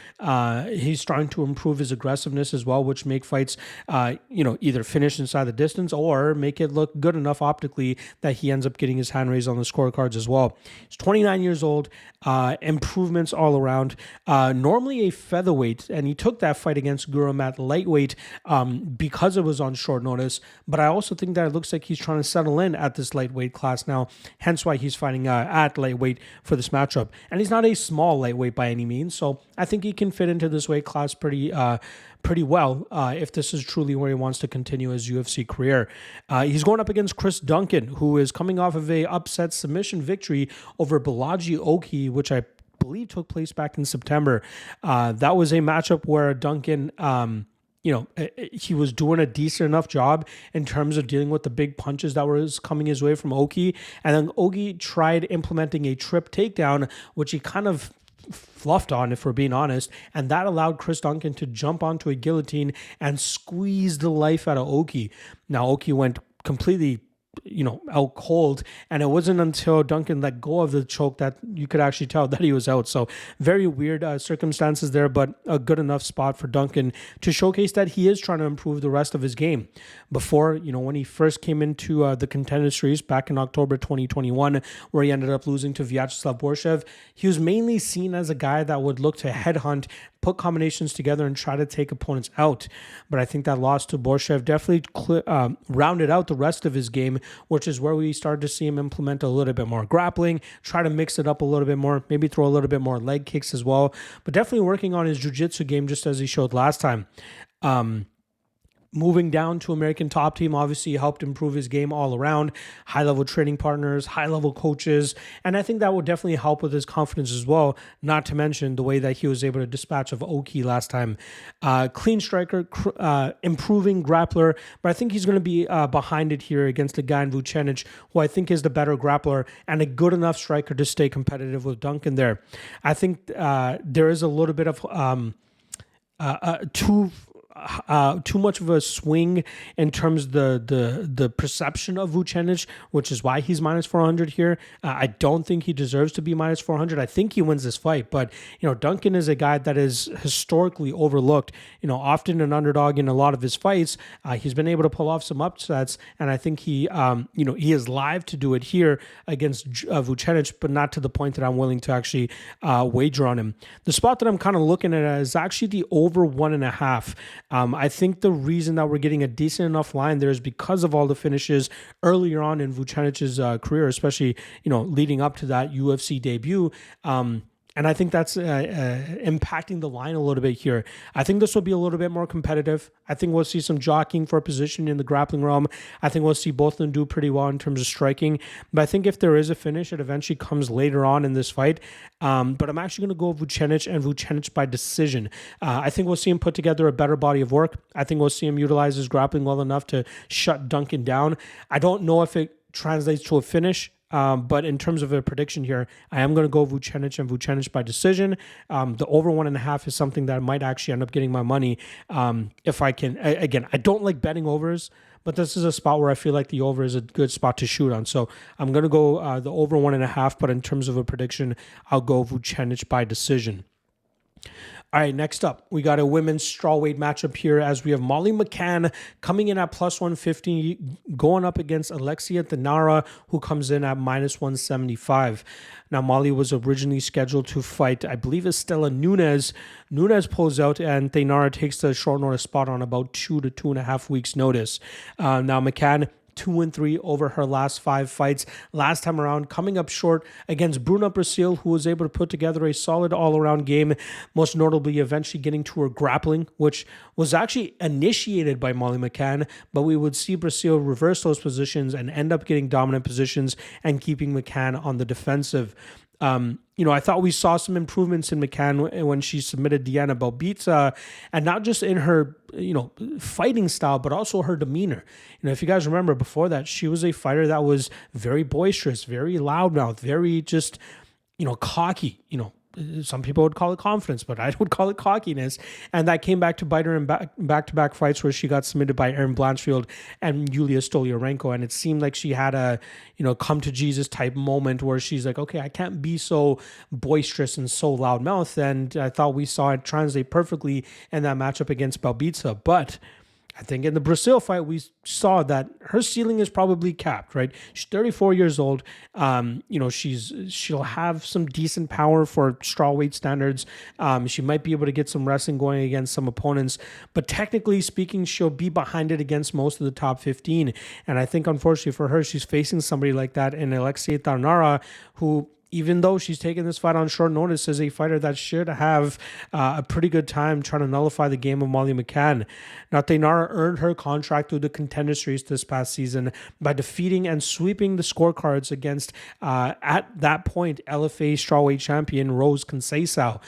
He's starting to improve his aggressiveness as well, which make fights, either finish inside the distance or make it look good enough optically that he ends up getting his hand raised on the scorecards as well. He's 29 years old, improvements all around. Normally a featherweight, and he took that fight against Guram at lightweight because it was on short notice, but I also think that it looks like he's trying to settle in at this lightweight class now, hence why he's fighting at lightweight for this matchup. And he's not a small lightweight by any means, so I think he can fit into this weight class pretty well if this is truly where he wants to continue his UFC career. He's going up against Chris Duncan, who is coming off of a upset submission victory over Blachowicz, which I believe took place back in September. That was a matchup where Duncan, he was doing a decent enough job in terms of dealing with the big punches that was coming his way from Oki. And then Oki tried implementing a trip takedown, which he kind of fluffed on, if we're being honest, and that allowed Chris Duncan to jump onto a guillotine and squeeze the life out of Oki. Now, Oki went completely out cold. And it wasn't until Duncan let go of the choke that you could actually tell that he was out. So very weird circumstances there, but a good enough spot for Duncan to showcase that he is trying to improve the rest of his game. Before, when he first came into the Contender Series back in October 2021, where he ended up losing to Vyacheslav Borshev, he was mainly seen as a guy that would look to headhunt, put combinations together, and try to take opponents out. But I think that loss to Borshev definitely rounded out the rest of his game, which is where we started to see him implement a little bit more grappling, try to mix it up a little bit more, maybe throw a little bit more leg kicks as well, but definitely working on his jiu-jitsu game just as he showed last time. Moving down to American Top Team obviously helped improve his game all around. High-level training partners, high-level coaches, and I think that would definitely help with his confidence as well, not to mention the way that he was able to dispatch of Oki last time. Clean striker, improving grappler, but I think he's going to be behind it here against a guy in Vucenic, who I think is the better grappler and a good enough striker to stay competitive with Duncan there. I think there is a little bit of too much of a swing in terms of the perception of Vucenic, which is why he's minus 400 here. I don't think he deserves to be minus 400. I think he wins this fight, but Duncan is a guy that is historically overlooked. Often an underdog in a lot of his fights. He's been able to pull off some upsets, and I think he is live to do it here against Vucenic, but not to the point that I'm willing to actually wager on him. The spot that I'm kind of looking at is actually the over 1.5. I think the reason that we're getting a decent enough line there is because of all the finishes earlier on in Vucenic's career, especially, leading up to that UFC debut. And I think that's impacting the line a little bit here. I think this will be a little bit more competitive. I think we'll see some jockeying for a position in the grappling realm. I think we'll see both of them do pretty well in terms of striking. But I think if there is a finish, it eventually comes later on in this fight. But I'm actually going to go Vucenic and Vucenic by decision. I think we'll see him put together a better body of work. I think we'll see him utilize his grappling well enough to shut Duncan down. I don't know if it translates to a finish. But in terms of a prediction here, I am going to go Vucenic and Vucenic by decision. The over 1.5 is something that I might actually end up getting my money if I can. Again, I don't like betting overs, but this is a spot where I feel like the over is a good spot to shoot on. So I'm going to go the over 1.5, but in terms of a prediction, I'll go Vucenic by decision. All right, next up, we got a women's strawweight matchup here as we have Molly McCann coming in at plus 150, going up against Alexia Thainara, who comes in at minus 175. Now, Molly was originally scheduled to fight, I believe, Estela Nunes. Nunes pulls out, and Thainara takes the short notice spot on about 2 to 2.5 weeks' notice. Now, McCann 2-3 over her last 5 fights. Last time around, coming up short against Bruna Brasil, who was able to put together a solid all-around game, most notably eventually getting to her grappling, which was actually initiated by Molly McCann, but we would see Brasil reverse those positions and end up getting dominant positions and keeping McCann on the defensive. I thought we saw some improvements in McCann when she submitted Diana Belbita, and not just in her, fighting style, but also her demeanor. If you guys remember before that, she was a fighter that was very boisterous, very loudmouth, very just, cocky, some people would call it confidence, but I would call it cockiness. And that came back to bite her in back-to-back fights where she got submitted by Erin Blanchfield and Yulia Stoliarenko. And it seemed like she had a, come to Jesus type moment where she's like, okay, I can't be so boisterous and so loudmouth. And I thought we saw it translate perfectly in that matchup against Belbita. But I think in the Brazil fight, we saw that her ceiling is probably capped, right? She's 34 years old. She'll have some decent power for strawweight standards. She might be able to get some wrestling going against some opponents, but technically speaking, she'll be behind it against most of the top 15. And I think, unfortunately for her, she's facing somebody like that in Alexia Thainara, who, even though she's taking this fight on short notice, is a fighter that should have a pretty good time trying to nullify the game of Molly McCann. Now, Thainara earned her contract through the Contender Series this past season by defeating and sweeping the scorecards against, at that point, LFA strawweight champion Rose Conceição.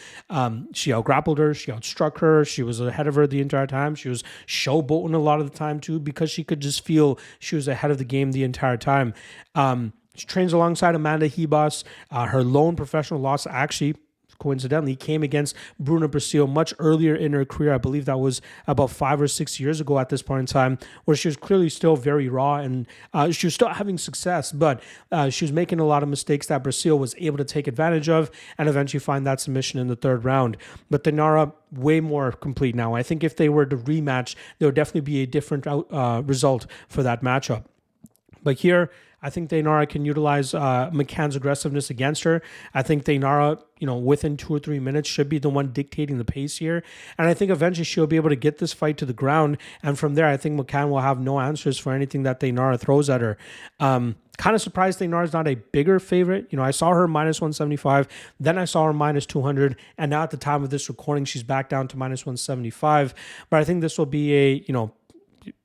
She outgrappled her, she outstruck her, she was ahead of her the entire time. She was showboating a lot of the time too, because she could just feel she was ahead of the game the entire time. She trains alongside Amanda Hebos. Her lone professional loss, actually, coincidentally came against Bruna Brasil much earlier in her career. I believe that was about 5 or 6 years ago at this point in time, where she was clearly still very raw and she was still having success, but she was making a lot of mistakes that Brasil was able to take advantage of and eventually find that submission in the third round. But Thainara, way more complete now. I think if they were to rematch, there would definitely be a different result for that matchup. But here, I think Thainara can utilize McCann's aggressiveness against her. I think Thainara, within 2 or 3 minutes should be the one dictating the pace here. And I think eventually she'll be able to get this fight to the ground. And from there, I think McCann will have no answers for anything that Thainara throws at her. Kind of surprised Thainara's not a bigger favorite. I saw her minus 175, then I saw her minus 200, and now at the time of this recording, she's back down to minus 175. But I think this will be a,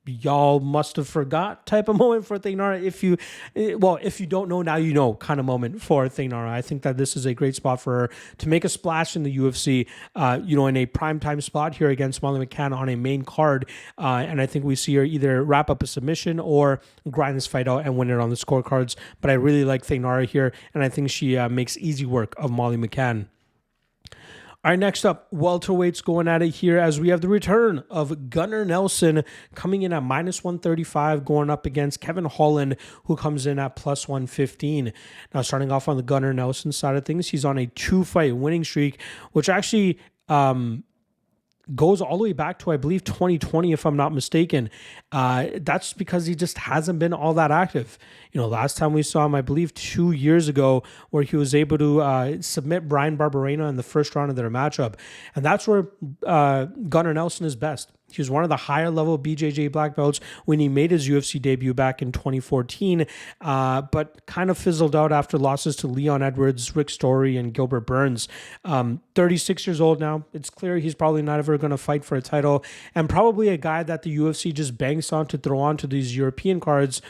y'all must have forgot type of moment for Thainara. If you don't know, now you know kind of moment for Thainara. I think that this is a great spot for her to make a splash in the UFC, in a primetime spot here against Molly McCann on a main card. And I think we see her either wrap up a submission or grind this fight out and win it on the scorecards. But I really like Thainara here, and I think she makes easy work of Molly McCann. All right, next up, welterweights going at it here as we have the return of Gunnar Nelson coming in at minus 135, going up against Kevin Holland, who comes in at plus 115. Now, starting off on the Gunnar Nelson side of things, he's on a 2-fight winning streak, which actually goes all the way back to, I believe, 2020, if I'm not mistaken. That's because he just hasn't been all that active. Last time we saw him, I believe 2 years ago, where he was able to submit Brian Barberena in the first round of their matchup. And that's where Gunnar Nelson is best. He was one of the higher level BJJ black belts when he made his UFC debut back in 2014, but kind of fizzled out after losses to Leon Edwards, Rick Story, and Gilbert Burns. 36 years old now. It's clear he's probably not ever going to fight for a title, and probably a guy that the UFC just banks on to throw onto these European cards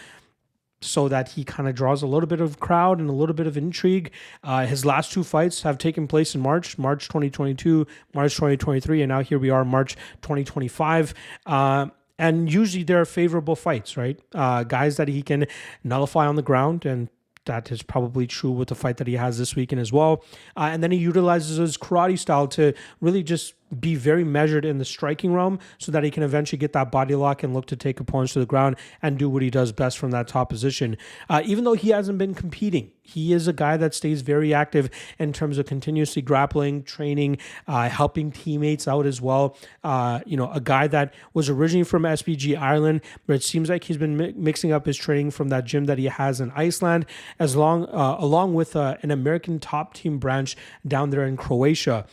so that he kind of draws a little bit of crowd and a little bit of intrigue. His last 2 fights have taken place in March 2022, March 2023, and now here we are, March 2025. And usually they're favorable fights, right? Guys that he can nullify on the ground, and that is probably true with the fight that he has this weekend as well. And then he utilizes his karate style to really just be very measured in the striking realm so that he can eventually get that body lock and look to take opponents to the ground and do what he does best from that top position. Even though he hasn't been competing, he is a guy that stays very active in terms of continuously grappling, training, helping teammates out as well. A guy that was originally from SPG Ireland, but it seems like he's been mixing up his training from that gym that he has in Iceland, along with an American top team branch down there in Croatia.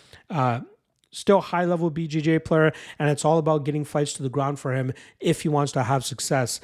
Still high-level BJJ player, and it's all about getting fights to the ground for him if he wants to have success.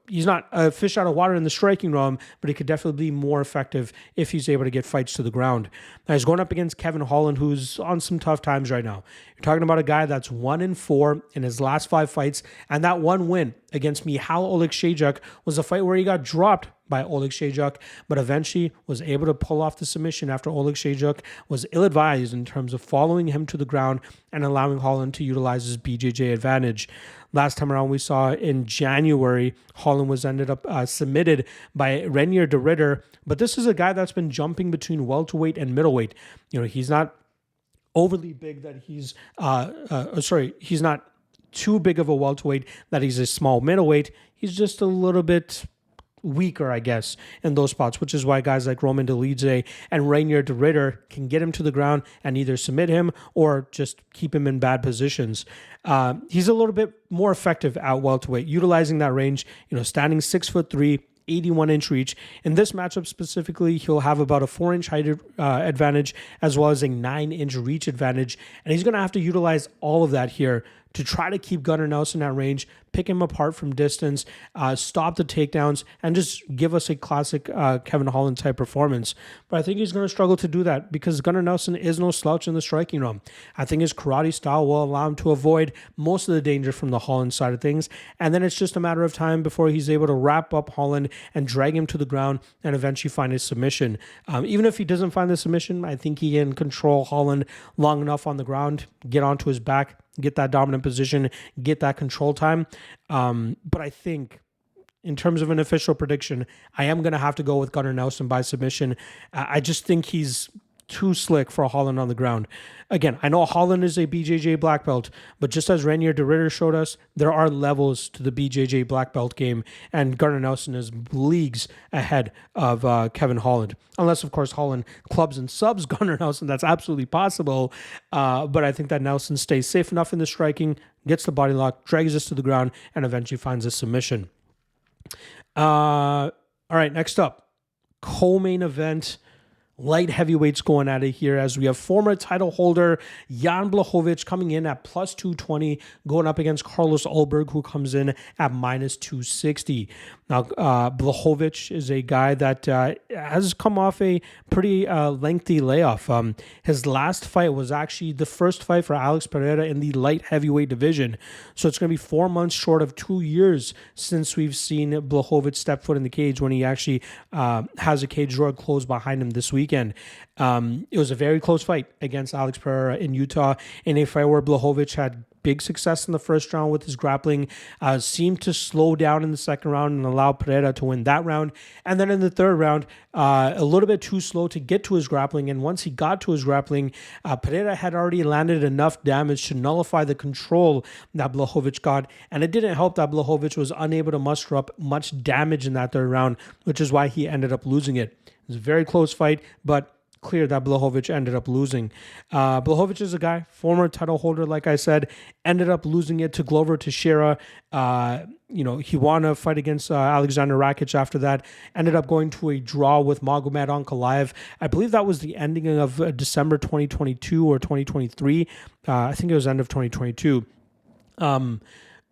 He's not a fish out of water in the striking realm, but he could definitely be more effective if he's able to get fights to the ground. Now, he's going up against Kevin Holland, who's on some tough times right now. You're talking about a guy that's 1-4 in his last 5 fights, and that one win against Michal Oleksiejczuk was a fight where he got dropped by Oleksiejczuk, but eventually was able to pull off the submission after Oleksiejczuk was ill-advised in terms of following him to the ground and allowing Holland to utilize his BJJ advantage. Last time around, we saw in January, Holland was ended up submitted by Reinier de Ridder, but this is a guy that's been jumping between welterweight and middleweight. He's not overly big that he's not too big of a welterweight that he's a small middleweight. He's just a little bit weaker, I guess, in those spots, which is why guys like Roman Dolidze and Reinier de Ridder can get him to the ground and either submit him or just keep him in bad positions. He's a little bit more effective at welterweight, utilizing that range, standing 6'3", 81-inch reach. In this matchup specifically, he'll have about a 4-inch height advantage as well as a 9-inch reach advantage, and he's going to have to utilize all of that here to try to keep Gunnar Nelson at range, pick him apart from distance, stop the takedowns, and just give us a classic Kevin Holland type performance. But I think he's going to struggle to do that because Gunnar Nelson is no slouch in the striking realm. I think his karate style will allow him to avoid most of the danger from the Holland side of things, and then it's just a matter of time before he's able to wrap up Holland and drag him to the ground and eventually find his submission. Even if he doesn't find the submission, I think he can control Holland long enough on the ground, get onto his back, get that dominant position, get that control time. But I think in terms of an official prediction, I am going to have to go with Gunnar Nelson by submission. I just think he's too slick for Holland on the ground. Again, I know Holland is a BJJ black belt, but just as Reinier de Ridder showed us, there are levels to the BJJ black belt game, and Gardner Nelson is leagues ahead of Kevin Holland. Unless, of course, Holland clubs and subs Gardner Nelson. That's absolutely possible. But I think that Nelson stays safe enough in the striking, gets the body lock, drags us to the ground, and eventually finds a submission. All right, next up, co-main event. Light heavyweights going at it here as we have former title holder Jan Blachowicz coming in at plus 220, going up against Carlos Ulberg, who comes in at minus 260. Now, Blachowicz is a guy that has come off a pretty lengthy layoff. His last fight was actually the first fight for Alex Pereira in the light heavyweight division. So it's going to be 4 months short of 2 years since we've seen Blachowicz step foot in the cage when he actually has a cage door closed behind him this weekend. It was a very close fight against Alex Pereira in Utah, in a fight where Blachowicz had big success in the first round with his grappling, seemed to slow down in the second round and allow Pereira to win that round. And then in the third round, a little bit too slow to get to his grappling. And once he got to his grappling, Pereira had already landed enough damage to nullify the control that Blachowicz got. And it didn't help that Blachowicz was unable to muster up much damage in that third round, which is why he ended up losing it. It was a very close fight, but clear that Blachowicz ended up losing. Blachowicz is a guy, former title holder, like I said, ended up losing it to Glover Teixeira. He won a fight against Alexander Rakic after that, ended up going to a draw with Magomed Ankalaev. I believe that was the ending of December 2022 or 2023. I think it was end of 2022. It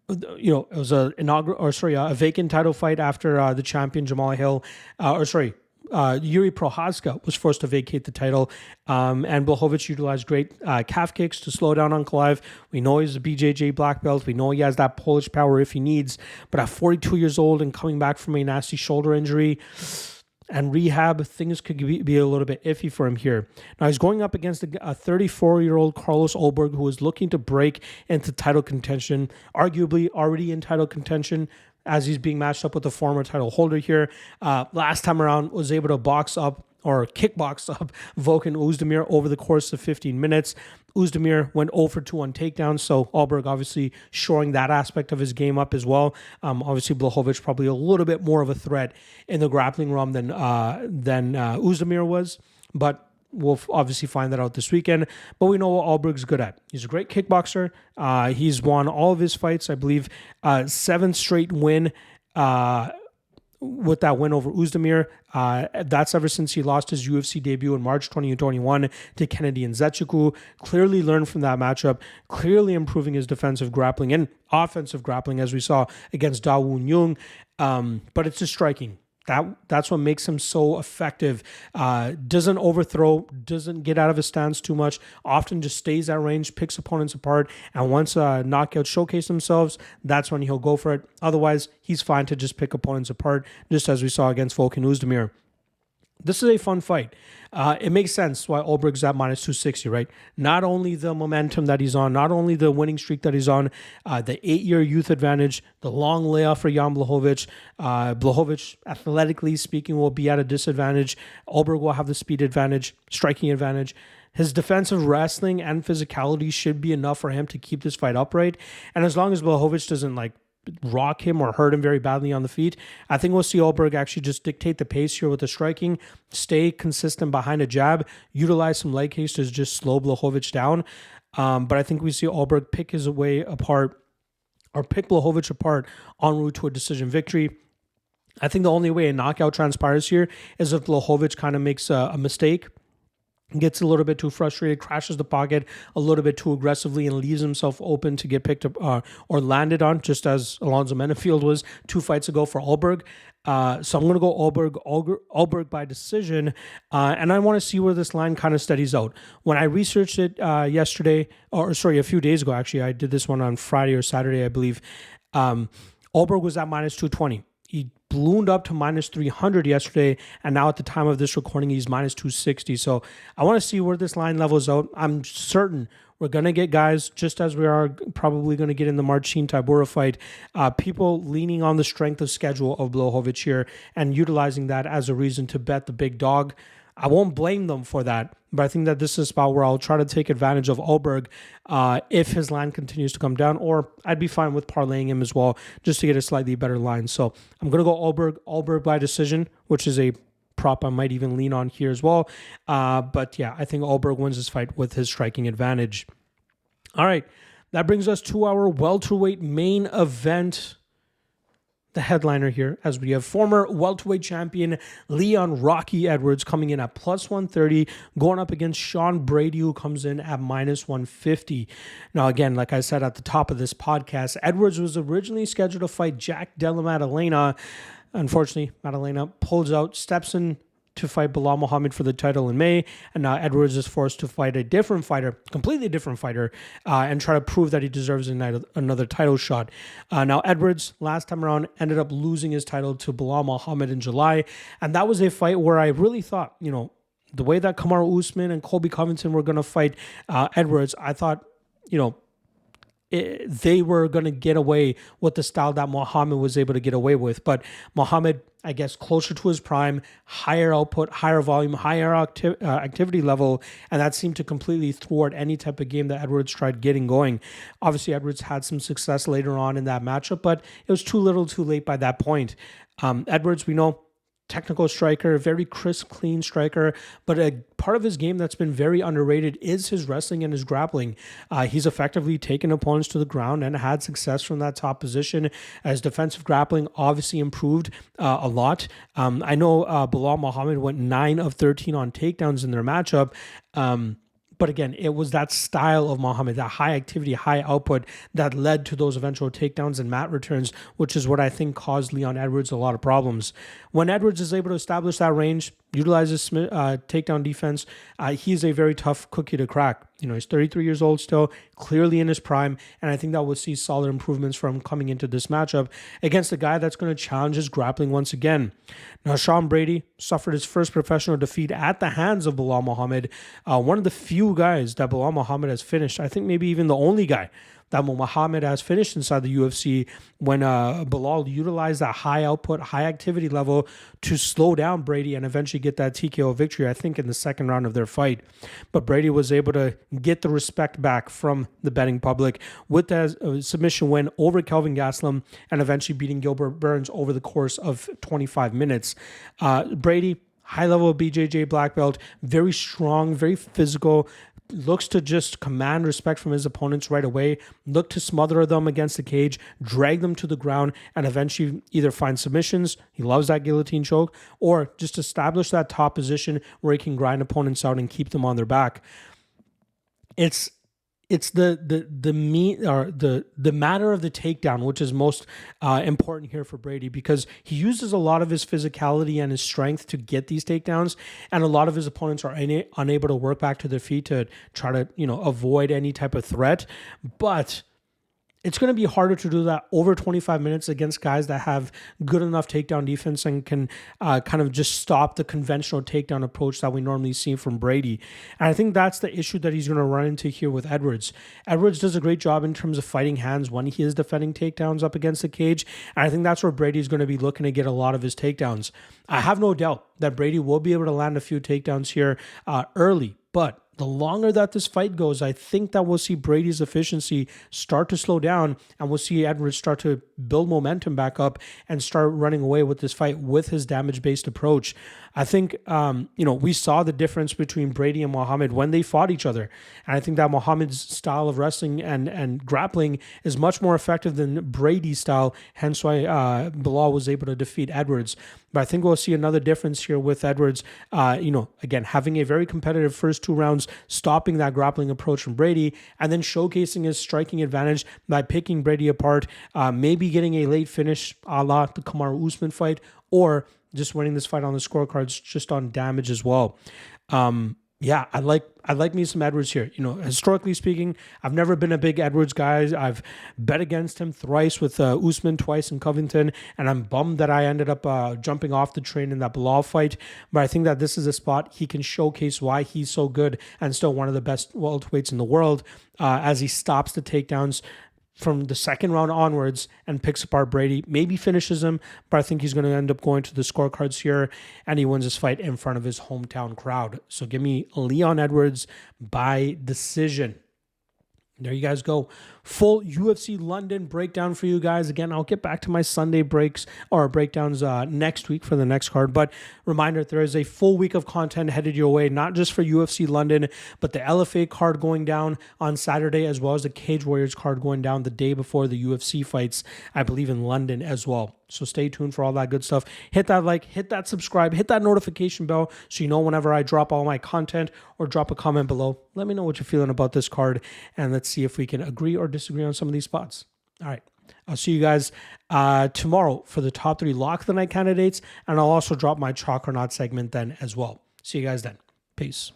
was a vacant title fight after the champion Jamal Hill, Yuri Prochazka was forced to vacate the title, and Blachowicz utilized great calf kicks to slow down Ankalaev. We know he's a BJJ black belt. We know he has that Polish power if he needs, but at 42 years old and coming back from a nasty shoulder injury and rehab, things could be a little bit iffy for him here. Now, he's going up against a 34-year-old Carlos Ulberg, who is looking to break into title contention, arguably already in title contention, as he's being matched up with the former title holder here. Last time around, was able to kickbox up Volkan Oezdemir over the course of 15 minutes. Oezdemir went 0 for 2 on takedowns, so Ulberg obviously shoring that aspect of his game up as well. Obviously, Blachowicz probably a little bit more of a threat in the grappling realm than Oezdemir was, but we'll obviously find that out this weekend, but we know what Ulberg's good at. He's a great kickboxer. He's won all of his fights, I believe, 7 straight win with that win over Oezdemir. That's ever since he lost his UFC debut in March 2021 to Kennedy Nzechukwu. Clearly learned from that matchup, clearly improving his defensive grappling and offensive grappling, as we saw against Da Woon Young. But it's his striking. That's what makes him so effective. Doesn't overthrow, doesn't get out of his stance too much, often just stays at range, picks opponents apart, and once knockouts showcase themselves, that's when he'll go for it. Otherwise, he's fine to just pick opponents apart, just as we saw against Volkan Oezdemir. This is a fun fight. It makes sense why Ulberg's at minus 260, right? Not only the momentum that he's on, not only the winning streak that he's on, the 8-year youth advantage, the long layoff for Jan Blachowicz. Blachowicz, athletically speaking, will be at a disadvantage. Ulberg will have the speed advantage, striking advantage. His defensive wrestling and physicality should be enough for him to keep this fight upright. And as long as Blachowicz doesn't rock him or hurt him very badly on the feet, I think we'll see Ulberg actually just dictate the pace here with the striking, stay consistent behind a jab, utilize some leg kicks to just slow Blachowicz down. But I think we see Ulberg pick his way apart or pick Blachowicz apart en route to a decision victory. I think the only way a knockout transpires here is if Blachowicz kind of makes a mistake, gets a little bit too frustrated, crashes the pocket a little bit too aggressively, and leaves himself open to get picked up or landed on, just as Alonzo Menefield was 2 fights ago for Ulberg. So I'm going to go Ulberg by decision, and I want to see where this line kind of steadies out. When I researched it a few days ago, actually, I did this one on Friday or Saturday, I believe. Ulberg was at minus 220. He ballooned up to minus 300 yesterday, and now at the time of this recording, he's minus 260. So I want to see where this line levels out. I'm certain we're going to get guys, just as we are probably going to get in the Marcin Tybura fight, people leaning on the strength of schedule of Blachowicz here and utilizing that as a reason to bet the big dog. I won't blame them for that, but I think that this is a spot where I'll try to take advantage of Ulberg if his line continues to come down, or I'd be fine with parlaying him as well just to get a slightly better line. So I'm going to go Ulberg by decision, which is a prop I might even lean on here as well. But yeah, I think Ulberg wins this fight with his striking advantage. All right, that brings us to our welterweight main event. The headliner here, as we have former welterweight champion Leon Rocky Edwards coming in at plus 130, going up against Sean Brady, who comes in at minus 150. Now, again, like I said at the top of this podcast, Edwards was originally scheduled to fight Jack Della Maddalena. Unfortunately, Maddalena pulls out, steps in to fight Belal Muhammad for the title in May, and now Edwards is forced to fight a different fighter, completely different fighter, and try to prove that he deserves another title shot. Now, Edwards, last time around, ended up losing his title to Belal Muhammad in July, and that was a fight where I really thought, the way that Kamaru Usman and Colby Covington were going to fight Edwards, I thought, they were going to get away with the style that Muhammad was able to get away with. But Muhammad, I guess, closer to his prime, higher output, higher volume, higher activity level, and that seemed to completely thwart any type of game that Edwards tried getting going. Obviously, Edwards had some success later on in that matchup, but it was too little too late by that point. Edwards, we know, technical striker, very crisp, clean striker, but a part of his game that's been very underrated is his wrestling and his grappling. He's effectively taken opponents to the ground and had success from that top position. His defensive grappling obviously improved a lot. I know Belal Muhammad went 9 of 13 on takedowns in their matchup. But again, it was that style of Muhammad, that high activity, high output that led to those eventual takedowns and mat returns, which is what I think caused Leon Edwards a lot of problems. When Edwards is able to establish that range, utilizes takedown defense, he's a very tough cookie to crack. He's 33 years old still, clearly in his prime, and I think that we'll see solid improvements from coming into this matchup against a guy that's going to challenge his grappling once again. Now, Sean Brady suffered his first professional defeat at the hands of Belal Muhammad, one of the few guys that Belal Muhammad has finished. I think maybe even the only guy that Muhammad has finished inside the UFC, when Belal utilized that high output, high activity level to slow down Brady and eventually get that TKO victory, I think, in the second round of their fight. But Brady was able to get the respect back from the betting public with that submission win over Kelvin Gastelum and eventually beating Gilbert Burns over the course of 25 minutes. Brady, high level BJJ black belt, very strong, very physical, looks to just command respect from his opponents right away, look to smother them against the cage, drag them to the ground, and eventually either find submissions, he loves that guillotine choke, or just establish that top position where he can grind opponents out and keep them on their back. It's the matter of the takedown, which is most important here for Brady, because he uses a lot of his physicality and his strength to get these takedowns, and a lot of his opponents are unable to work back to their feet to try to avoid any type of threat. But it's going to be harder to do that over 25 minutes against guys that have good enough takedown defense and can kind of just stop the conventional takedown approach that we normally see from Brady. And I think that's the issue that he's going to run into here with Edwards. Edwards does a great job in terms of fighting hands when he is defending takedowns up against the cage. And I think that's where Brady's going to be looking to get a lot of his takedowns. I have no doubt that Brady will be able to land a few takedowns here early, but the longer that this fight goes, I think that we'll see Brady's efficiency start to slow down, and we'll see Edwards start to build momentum back up and start running away with this fight with his damage-based approach. I think, we saw the difference between Brady and Muhammad when they fought each other. And I think that Muhammad's style of wrestling and grappling is much more effective than Brady's style, hence why Belal was able to defeat Edwards. But I think we'll see another difference here with Edwards, again, having a very competitive first 2 rounds, stopping that grappling approach from Brady, and then showcasing his striking advantage by picking Brady apart, maybe getting a late finish a la the Kamaru Usman fight, or just winning this fight on the scorecards just on damage as well. I like me some Edwards here. Historically speaking, I've never been a big Edwards guy. I've bet against him thrice with Usman, twice in Covington, and I'm bummed that I ended up jumping off the train in that Belal fight. But I think that this is a spot he can showcase why he's so good and still one of the best welterweights in the world as he stops the takedowns, from the second round onwards and picks apart Brady. Maybe finishes him, but I think he's going to end up going to the scorecards here, and he wins this fight in front of his hometown crowd. So give me Leon Edwards by decision. There you guys go. Full UFC London breakdown for you guys. Again, I'll get back to my Sunday breaks or breakdowns next week for the next card. But reminder, there is a full week of content headed your way, not just for UFC London, but the LFA card going down on Saturday, as well as the Cage Warriors card going down the day before the UFC fights, I believe in London as well. So stay tuned for all that good stuff. Hit that like, hit that subscribe, hit that notification bell so you know whenever I drop all my content, or drop a comment below. Let me know what you're feeling about this card, and let's see if we can agree or disagree on some of these spots. All right. I'll see you guys tomorrow for the top 3 lock of the night candidates, and I'll also drop my chalk or not segment then as well. See you guys then. Peace.